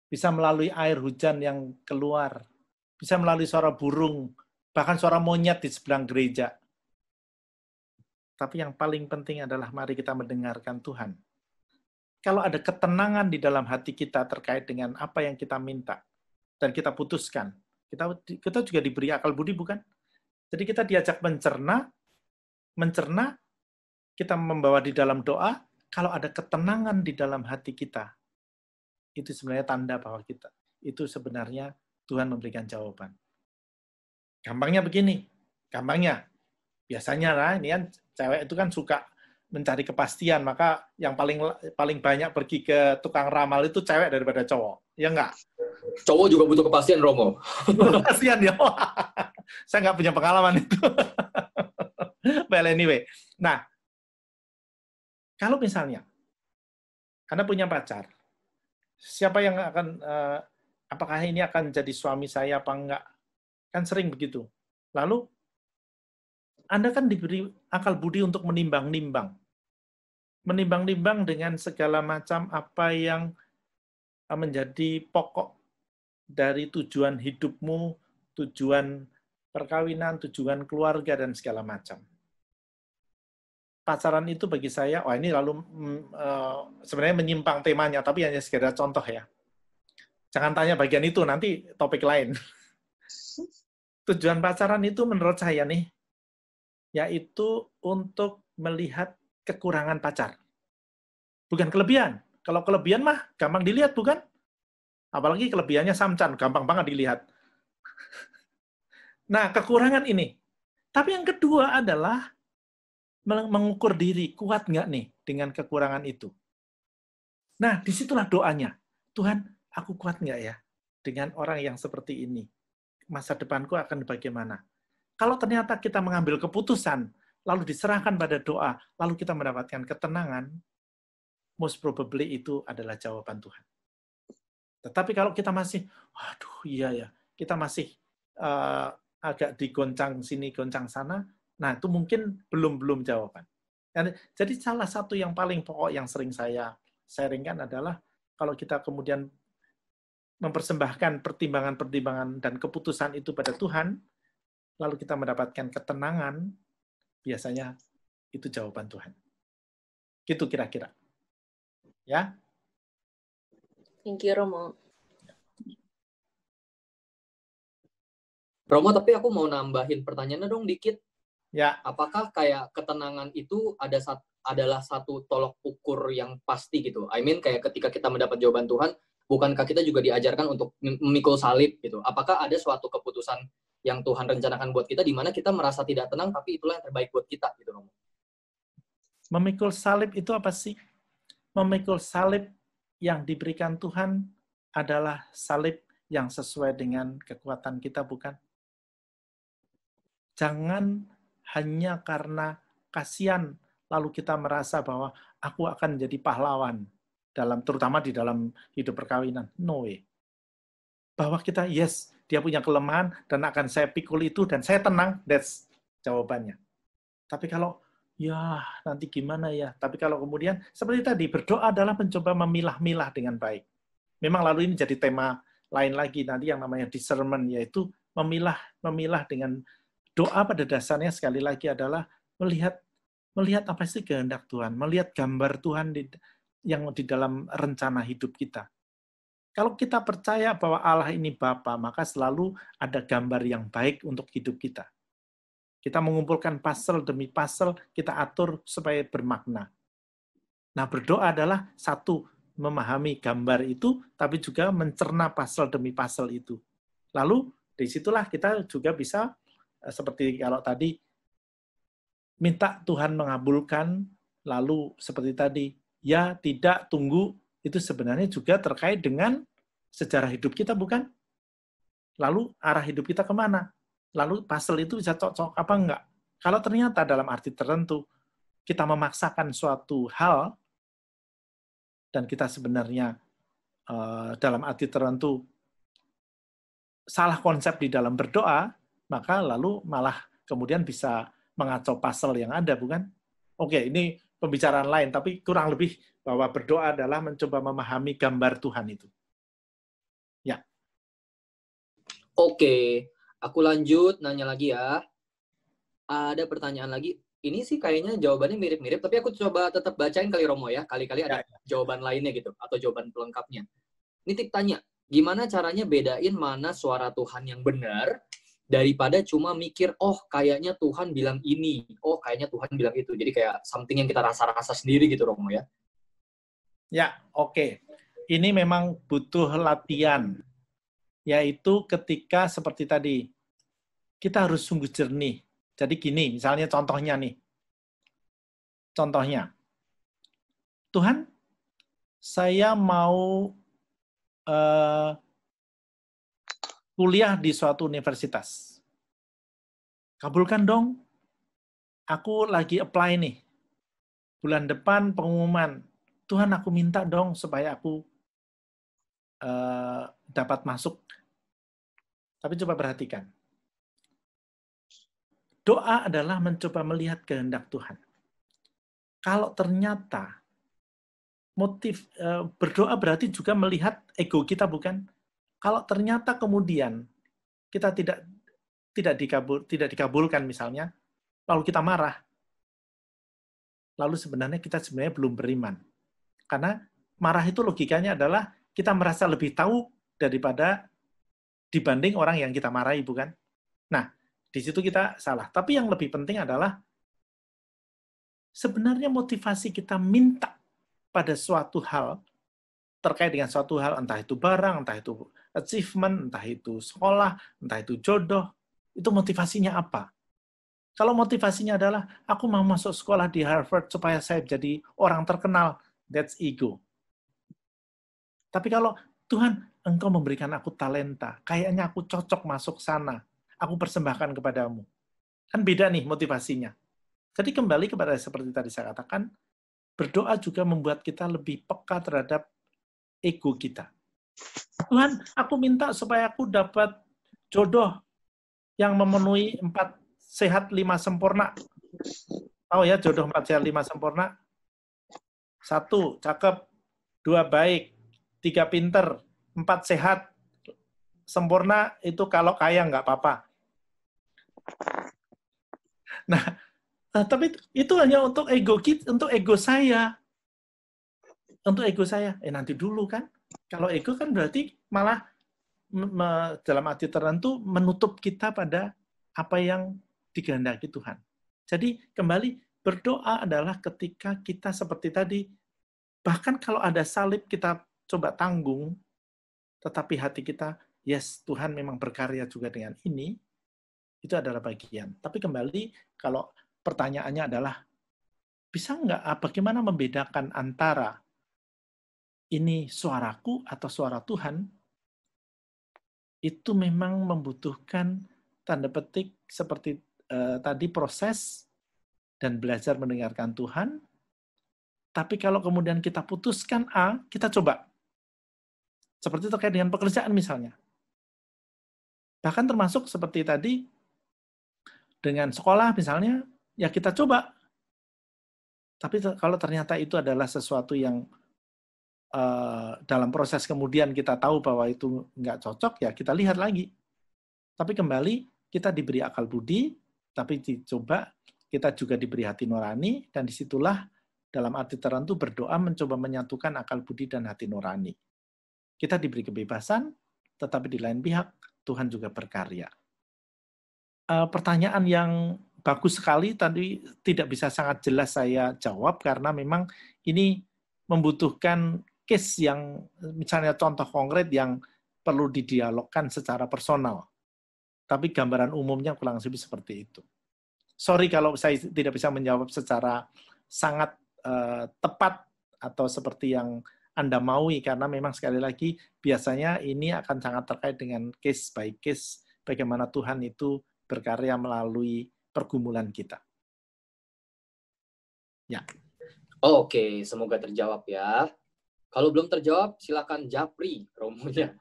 bisa melalui air hujan yang keluar, bisa melalui suara burung, bahkan suara monyet di seberang gereja. Tapi yang paling penting adalah mari kita mendengarkan Tuhan. Kalau ada ketenangan di dalam hati kita terkait dengan apa yang kita minta, dan kita putuskan, kita juga diberi akal budi, bukan? Jadi kita diajak mencerna, kita membawa di dalam doa, kalau ada ketenangan di dalam hati kita, itu sebenarnya tanda bahwa itu sebenarnya Tuhan memberikan jawaban. Gampangnya begini, biasanya lah, ini kan cewek itu kan suka mencari kepastian, maka yang paling banyak pergi ke tukang ramal itu cewek daripada cowok. Ya enggak? Cowok juga butuh kepastian, Romo. Kepastian ya. Saya nggak punya pengalaman itu. Well, anyway. Nah, kalau misalnya Anda punya pacar, siapa yang akan, apakah ini akan jadi suami saya apa enggak? Kan sering begitu. Lalu, Anda kan diberi akal budi untuk menimbang-nimbang. Menimbang-nimbang dengan segala macam apa yang menjadi pokok dari tujuan hidupmu, tujuan perkawinan, tujuan keluarga, dan segala macam. Pacaran itu bagi saya, ini lalu sebenarnya menyimpang temanya, tapi hanya sekedar contoh ya. Jangan tanya bagian itu, nanti topik lain. Tujuan pacaran itu menurut saya nih, yaitu untuk melihat kekurangan pacar. Bukan kelebihan. Kalau kelebihan mah gampang dilihat, bukan? Apalagi kelebihannya samcan, gampang banget dilihat. Nah, kekurangan ini. Tapi yang kedua adalah mengukur diri, kuat nggak nih dengan kekurangan itu. Nah, disitulah doanya. Tuhan, aku kuat nggak ya dengan orang yang seperti ini? Masa depanku akan bagaimana? Kalau ternyata kita mengambil keputusan, lalu diserahkan pada doa, lalu kita mendapatkan ketenangan, most probably itu adalah jawaban Tuhan. Tetapi kalau kita masih, iya ya, kita masih agak digoncang sini, goncang sana, nah itu mungkin belum jawaban. Jadi salah satu yang paling pokok yang sering saya sharingkan adalah kalau kita kemudian mempersembahkan pertimbangan-pertimbangan dan keputusan itu pada Tuhan, lalu kita mendapatkan ketenangan, biasanya itu jawaban Tuhan. Gitu kira-kira. Ya. Thank you, Romo. Romo, tapi aku mau nambahin pertanyaannya dong dikit. Ya. Apakah kayak ketenangan itu adalah satu tolok ukur yang pasti gitu? I mean kayak ketika kita mendapat jawaban Tuhan, bukankah kita juga diajarkan untuk memikul salib gitu? Apakah ada suatu keputusan yang Tuhan rencanakan buat kita di mana kita merasa tidak tenang, tapi itulah yang terbaik buat kita gitu, Romo? Memikul salib itu apa sih? Memikul salib yang diberikan Tuhan adalah salib yang sesuai dengan kekuatan kita, bukan? Jangan hanya karena kasihan lalu kita merasa bahwa aku akan menjadi pahlawan terutama di dalam hidup perkawinan. No way. Bahwa kita yes, dia punya kelemahan dan akan saya pikul itu dan saya tenang, that's jawabannya. Tapi kalau ya nanti gimana ya? Tapi kalau kemudian seperti tadi berdoa adalah mencoba memilah-milah dengan baik. Memang lalu ini jadi tema lain lagi nanti yang namanya discernment, yaitu memilah dengan doa pada dasarnya sekali lagi adalah melihat apa sih kehendak Tuhan, melihat gambar Tuhan yang di dalam rencana hidup kita. Kalau kita percaya bahwa Allah ini Bapa, maka selalu ada gambar yang baik untuk hidup kita. Kita mengumpulkan pasal demi pasal, kita atur supaya bermakna. Nah, berdoa adalah satu, memahami gambar itu, tapi juga mencerna pasal demi pasal itu. Lalu, disitulah kita juga bisa, seperti kalau tadi, minta Tuhan mengabulkan, lalu seperti tadi, ya, tidak, tunggu, itu sebenarnya juga terkait dengan sejarah hidup kita, bukan? Lalu, arah hidup kita kemana? Lalu pasal itu bisa cocok apa enggak? Kalau ternyata dalam arti tertentu kita memaksakan suatu hal dan kita sebenarnya dalam arti tertentu salah konsep di dalam berdoa, maka lalu malah kemudian bisa mengacau pasal yang ada, bukan? Oke, ini pembicaraan lain, tapi kurang lebih bahwa berdoa adalah mencoba memahami gambar Tuhan itu. Ya. Oke, aku lanjut nanya lagi ya. Ada pertanyaan lagi. Ini sih kayaknya jawabannya mirip-mirip, tapi aku coba tetap bacain kali Romo ya. Kali-kali ada jawaban lainnya gitu, atau jawaban pelengkapnya. Ini tip tanya, gimana caranya bedain mana suara Tuhan yang benar daripada cuma mikir, oh kayaknya Tuhan bilang ini, oh kayaknya Tuhan bilang itu. Jadi kayak something yang kita rasa-rasa sendiri gitu Romo ya. Ya, oke. Ini memang butuh latihan. Yaitu ketika seperti tadi, kita harus sungguh jernih. Jadi gini, misalnya contohnya nih. Contohnya, Tuhan, saya mau kuliah di suatu universitas. Kabulkan dong. Aku lagi apply nih. Bulan depan pengumuman. Tuhan, aku minta dong supaya aku dapat masuk. Tapi coba perhatikan. Doa adalah mencoba melihat kehendak Tuhan. Kalau ternyata motif berdoa berarti juga melihat ego kita, bukan? Kalau ternyata kemudian kita tidak dikabulkan misalnya, lalu kita marah, lalu sebenarnya kita belum beriman. Karena marah itu logikanya adalah kita merasa lebih tahu daripada dibanding orang yang kita marahi, bukan? Nah, di situ kita salah. Tapi yang lebih penting adalah sebenarnya motivasi kita minta pada suatu hal, terkait dengan suatu hal, entah itu barang, entah itu achievement, entah itu sekolah, entah itu jodoh, itu motivasinya apa? Kalau motivasinya adalah, aku mau masuk sekolah di Harvard supaya saya jadi orang terkenal, that's ego. Tapi kalau, Tuhan, Engkau memberikan aku talenta, kayaknya aku cocok masuk sana, aku persembahkan kepadamu. Kan beda nih motivasinya. Jadi kembali kepada seperti tadi saya katakan, berdoa juga membuat kita lebih peka terhadap ego kita. Tuhan, aku minta supaya aku dapat jodoh yang memenuhi 4 sehat 5 sempurna. Tahu ya jodoh 4 sehat 5 sempurna? 1, cakep. 2, baik. 3, pinter. 4, sehat. Sempurna itu kalau kaya nggak apa-apa. Nah, tapi itu hanya untuk ego kita, untuk ego saya. Untuk ego saya. Nanti dulu kan. Kalau ego kan berarti malah dalam arti tertentu menutup kita pada apa yang dikehendaki Tuhan. Jadi kembali berdoa adalah ketika kita seperti tadi, bahkan kalau ada salib kita coba tanggung, tetapi hati kita, yes Tuhan memang berkarya juga dengan ini, itu adalah bagian. Tapi kembali kalau pertanyaannya adalah, bisa nggak, bagaimana membedakan antara ini suaraku atau suara Tuhan, itu memang membutuhkan tanda petik seperti tadi proses dan belajar mendengarkan Tuhan. Tapi kalau kemudian kita putuskan A, kita coba. Seperti terkait dengan pekerjaan misalnya. Bahkan termasuk seperti tadi, dengan sekolah misalnya, ya kita coba. Tapi kalau ternyata itu adalah sesuatu yang dalam proses kemudian kita tahu bahwa itu nggak cocok, ya kita lihat lagi. Tapi kembali, kita diberi akal budi, tapi dicoba, kita juga diberi hati nurani, dan disitulah dalam arti tertentu berdoa mencoba menyatukan akal budi dan hati nurani. Kita diberi kebebasan, tetapi di lain pihak, Tuhan juga berkarya. Pertanyaan yang bagus sekali, tadi tidak bisa sangat jelas saya jawab, karena memang ini membutuhkan case yang, misalnya contoh konkret yang perlu didialogkan secara personal. Tapi gambaran umumnya kurang lebih seperti itu. Sorry kalau saya tidak bisa menjawab secara sangat tepat atau seperti yang Anda maui, karena memang sekali lagi biasanya ini akan sangat terkait dengan case by case, bagaimana Tuhan itu berkarya melalui pergumulan kita. Ya. Oke, semoga terjawab ya. Kalau belum terjawab, silakan japri Romonya.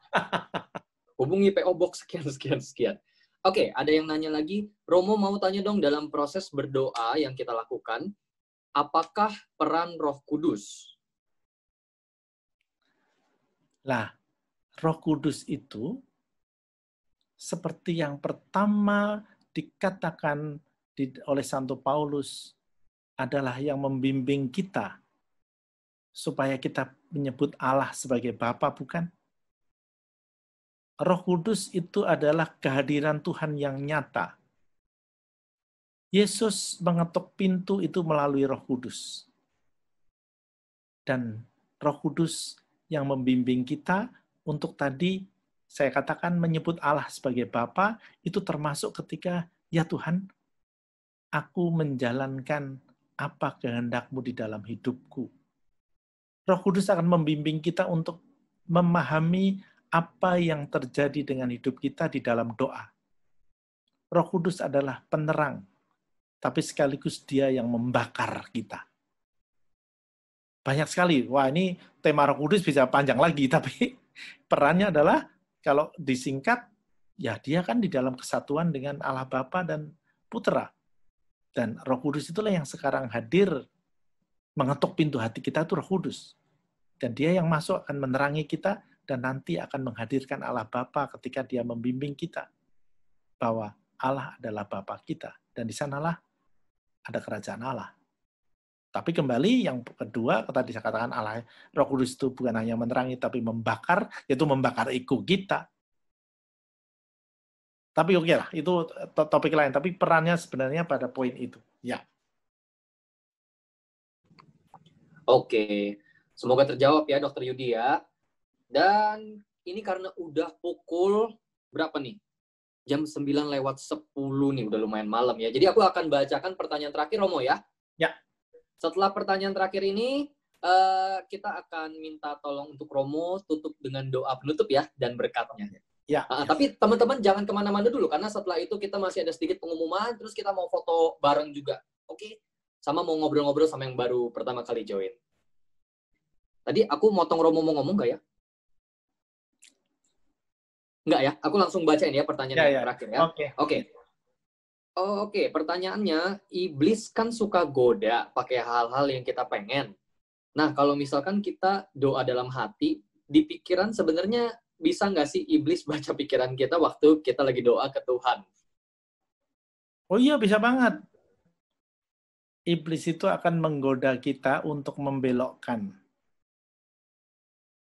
Hubungi PO Box sekian. Oke, ada yang nanya lagi. Romo mau tanya dong, dalam proses berdoa yang kita lakukan, apakah peran Roh Kudus? Lah, Roh Kudus itu seperti yang pertama dikatakan oleh Santo Paulus adalah yang membimbing kita supaya kita menyebut Allah sebagai Bapa, bukan? Roh Kudus itu adalah kehadiran Tuhan yang nyata. Yesus mengetuk pintu itu melalui Roh Kudus. Dan Roh Kudus yang membimbing kita untuk tadi saya katakan menyebut Allah sebagai Bapa, itu termasuk ketika, ya Tuhan, aku menjalankan apa kehendak-Mu di dalam hidupku. Roh Kudus akan membimbing kita untuk memahami apa yang terjadi dengan hidup kita di dalam doa. Roh Kudus adalah penerang, tapi sekaligus Dia yang membakar kita. Banyak sekali. Wah, ini tema Roh Kudus bisa panjang lagi, tapi perannya adalah, kalau disingkat, ya Dia kan di dalam kesatuan dengan Allah Bapa dan Putra. Dan Roh Kudus itulah yang sekarang hadir, mengetuk pintu hati kita, itu Roh Kudus. Dan Dia yang masuk akan menerangi kita, dan nanti akan menghadirkan Allah Bapa ketika Dia membimbing kita. Bahwa Allah adalah Bapa kita. Dan di sanalah ada kerajaan Allah. Tapi kembali yang kedua, tadi saya katakan Allah, Roh Kudus itu bukan hanya menerangi, tapi membakar, yaitu membakar ego kita. Tapi oke lah, itu topik lain. Tapi perannya sebenarnya pada poin itu. Ya. Oke, semoga terjawab ya Dokter Yudi ya. Dan ini karena udah pukul berapa nih? Jam 9:10 nih, udah lumayan malam ya. Jadi aku akan bacakan pertanyaan terakhir, Romo ya. Ya. Setelah pertanyaan terakhir ini, kita akan minta tolong untuk Romo tutup dengan doa penutup ya, dan berkatnya. Ya. Tapi teman-teman jangan kemana-mana dulu, karena setelah itu kita masih ada sedikit pengumuman, terus kita mau foto bareng juga. Oke? Sama mau ngobrol-ngobrol sama yang baru pertama kali join. Tadi aku motong Romo mau ngomong nggak ya? Nggak ya? Aku langsung bacain ya pertanyaan yang terakhir ya. Oke, pertanyaannya, iblis kan suka goda pakai hal-hal yang kita pengen. Nah, kalau misalkan kita doa dalam hati, di pikiran sebenarnya bisa nggak sih iblis baca pikiran kita waktu kita lagi doa ke Tuhan? Oh iya, bisa banget. Iblis itu akan menggoda kita untuk membelokkan.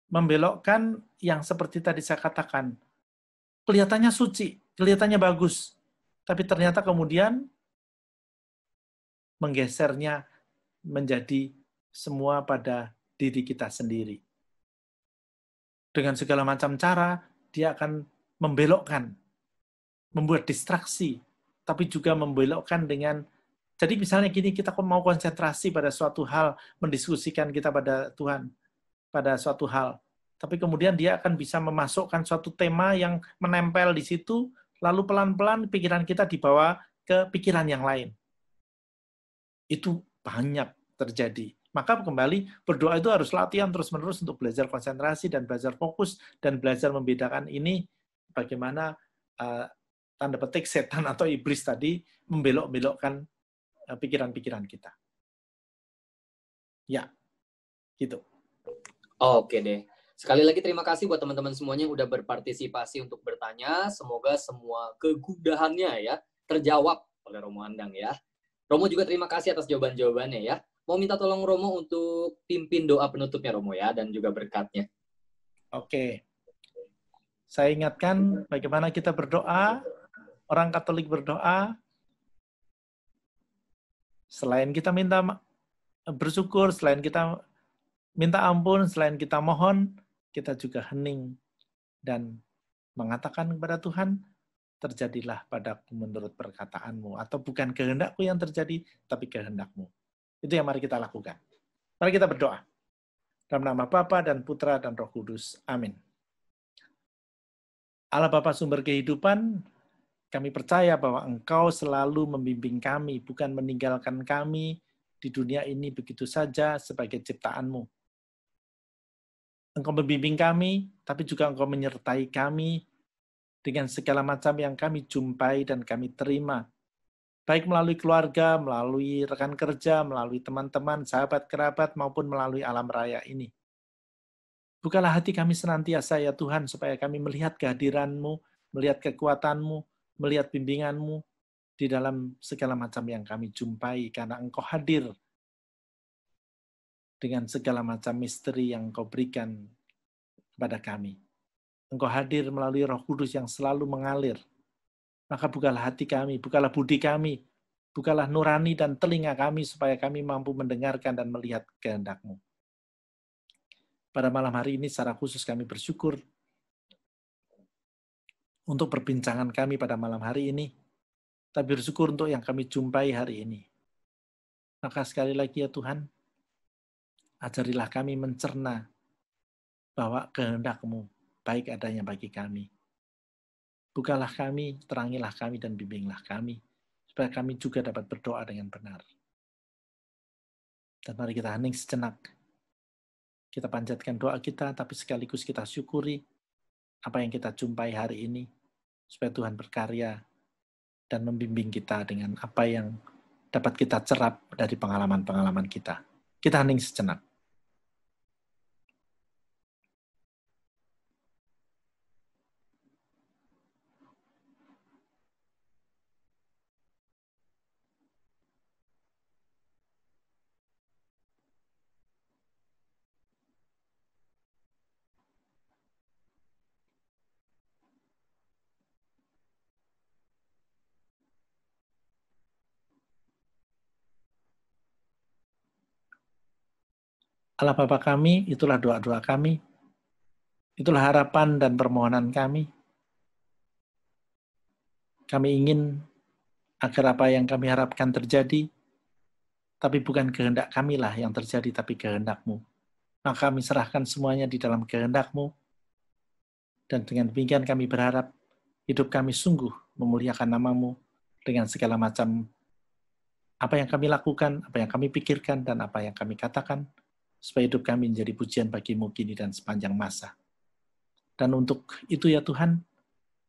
Membelokkan yang seperti tadi saya katakan, kelihatannya suci, kelihatannya bagus, tapi ternyata kemudian menggesernya menjadi semua pada diri kita sendiri. Dengan segala macam cara, dia akan membelokkan, membuat distraksi, tapi juga membelokkan dengan, jadi misalnya gini, kita mau konsentrasi pada suatu hal, mendiskusikan kita pada Tuhan, pada suatu hal, tapi kemudian dia akan bisa memasukkan suatu tema yang menempel di situ, lalu pelan-pelan pikiran kita dibawa ke pikiran yang lain. Itu banyak terjadi. Maka kembali, berdoa itu harus latihan terus-menerus untuk belajar konsentrasi dan belajar fokus dan belajar membedakan ini bagaimana tanda petik setan atau iblis tadi membelok-belokkan pikiran-pikiran kita. Ya, gitu. Oke deh. Sekali lagi terima kasih buat teman-teman semuanya yang udah berpartisipasi untuk bertanya. Semoga semua kegudahannya ya terjawab oleh Romo Andang ya. Romo juga terima kasih atas jawaban-jawabannya ya. Mau minta tolong Romo untuk pimpin doa penutupnya Romo ya, dan juga berkatnya. Oke. Saya ingatkan bagaimana kita berdoa, orang Katolik berdoa, selain kita minta bersyukur, selain kita minta ampun, selain kita mohon, kita juga hening dan mengatakan kepada Tuhan, terjadilah padaku menurut perkataanmu, atau bukan kehendakku yang terjadi, tapi kehendakmu. Itu yang mari kita lakukan. Mari kita berdoa. Dalam nama Bapa dan Putra dan Roh Kudus. Amin. Allah Bapa sumber kehidupan, Kami percaya bahwa Engkau selalu membimbing kami, bukan meninggalkan kami di dunia ini begitu saja sebagai ciptaan-Mu. Engkau membimbing kami, tapi juga Engkau menyertai kami dengan segala macam yang kami jumpai dan kami terima. Baik melalui keluarga, melalui rekan kerja, melalui teman-teman, sahabat, kerabat, maupun melalui alam raya ini. Bukalah hati kami senantiasa ya Tuhan, supaya kami melihat kehadiran-Mu, melihat kekuatan-Mu, melihat bimbingan-Mu di dalam segala macam yang kami jumpai, karena Engkau hadir dengan segala macam misteri yang Engkau berikan kepada kami. Engkau hadir melalui Roh Kudus yang selalu mengalir. Maka bukalah hati kami, bukalah budi kami, bukalah nurani dan telinga kami, supaya kami mampu mendengarkan dan melihat kehendak-Mu. Pada malam hari ini secara khusus kami bersyukur untuk perbincangan kami pada malam hari ini, tapi bersyukur untuk yang kami jumpai hari ini. Maka sekali lagi ya Tuhan, ajarilah kami mencerna bahwa kehendak-Mu baik adanya bagi kami. Bukalah kami, terangilah kami, dan bimbinglah kami, supaya kami juga dapat berdoa dengan benar. Dan mari kita hening sejenak. Kita panjatkan doa kita, tapi sekaligus kita syukuri apa yang kita jumpai hari ini, supaya Tuhan berkarya dan membimbing kita dengan apa yang dapat kita cerap dari pengalaman-pengalaman kita. Kita hening sejenak. Allah Bapa kami, itulah doa-doa kami, itulah harapan dan permohonan kami. Kami ingin agar apa yang kami harapkan terjadi, tapi bukan kehendak kamilah yang terjadi, tapi kehendak-Mu. Maka kami serahkan semuanya di dalam kehendak-Mu, dan dengan demikian kami berharap hidup kami sungguh memuliakan nama-Mu dengan segala macam apa yang kami lakukan, apa yang kami pikirkan, dan apa yang kami katakan, supaya hidup kami menjadi pujian bagi-Mu kini dan sepanjang masa. Dan untuk itu ya Tuhan,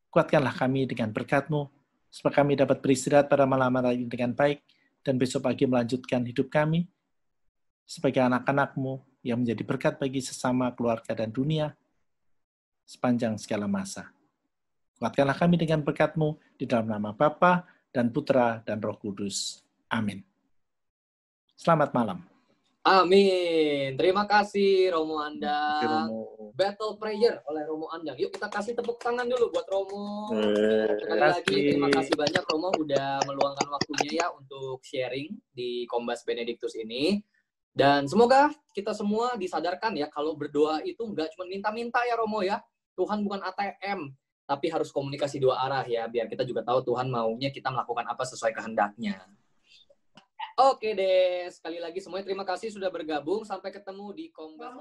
kuatkanlah kami dengan berkat-Mu, supaya kami dapat beristirahat pada malam hari ini dengan baik, dan besok pagi melanjutkan hidup kami sebagai anak-anak-Mu yang menjadi berkat bagi sesama, keluarga, dan dunia sepanjang segala masa. Kuatkanlah kami dengan berkat-Mu di dalam nama Bapa dan Putra dan Roh Kudus. Amin. Selamat malam. Amin. Terima kasih Romo Andang. Battle prayer oleh Romo Andang. Yuk kita kasih tepuk tangan dulu buat Romo. Sekali lagi terima kasih banyak Romo udah meluangkan waktunya ya untuk sharing di Kombas Benediktus ini. Dan semoga kita semua disadarkan ya kalau berdoa itu nggak cuma minta-minta ya Romo ya. Tuhan bukan ATM, tapi harus komunikasi dua arah ya, biar kita juga tahu Tuhan maunya kita melakukan apa sesuai kehendaknya. Oke deh, sekali lagi semuanya terima kasih sudah bergabung. Sampai ketemu di Kombas.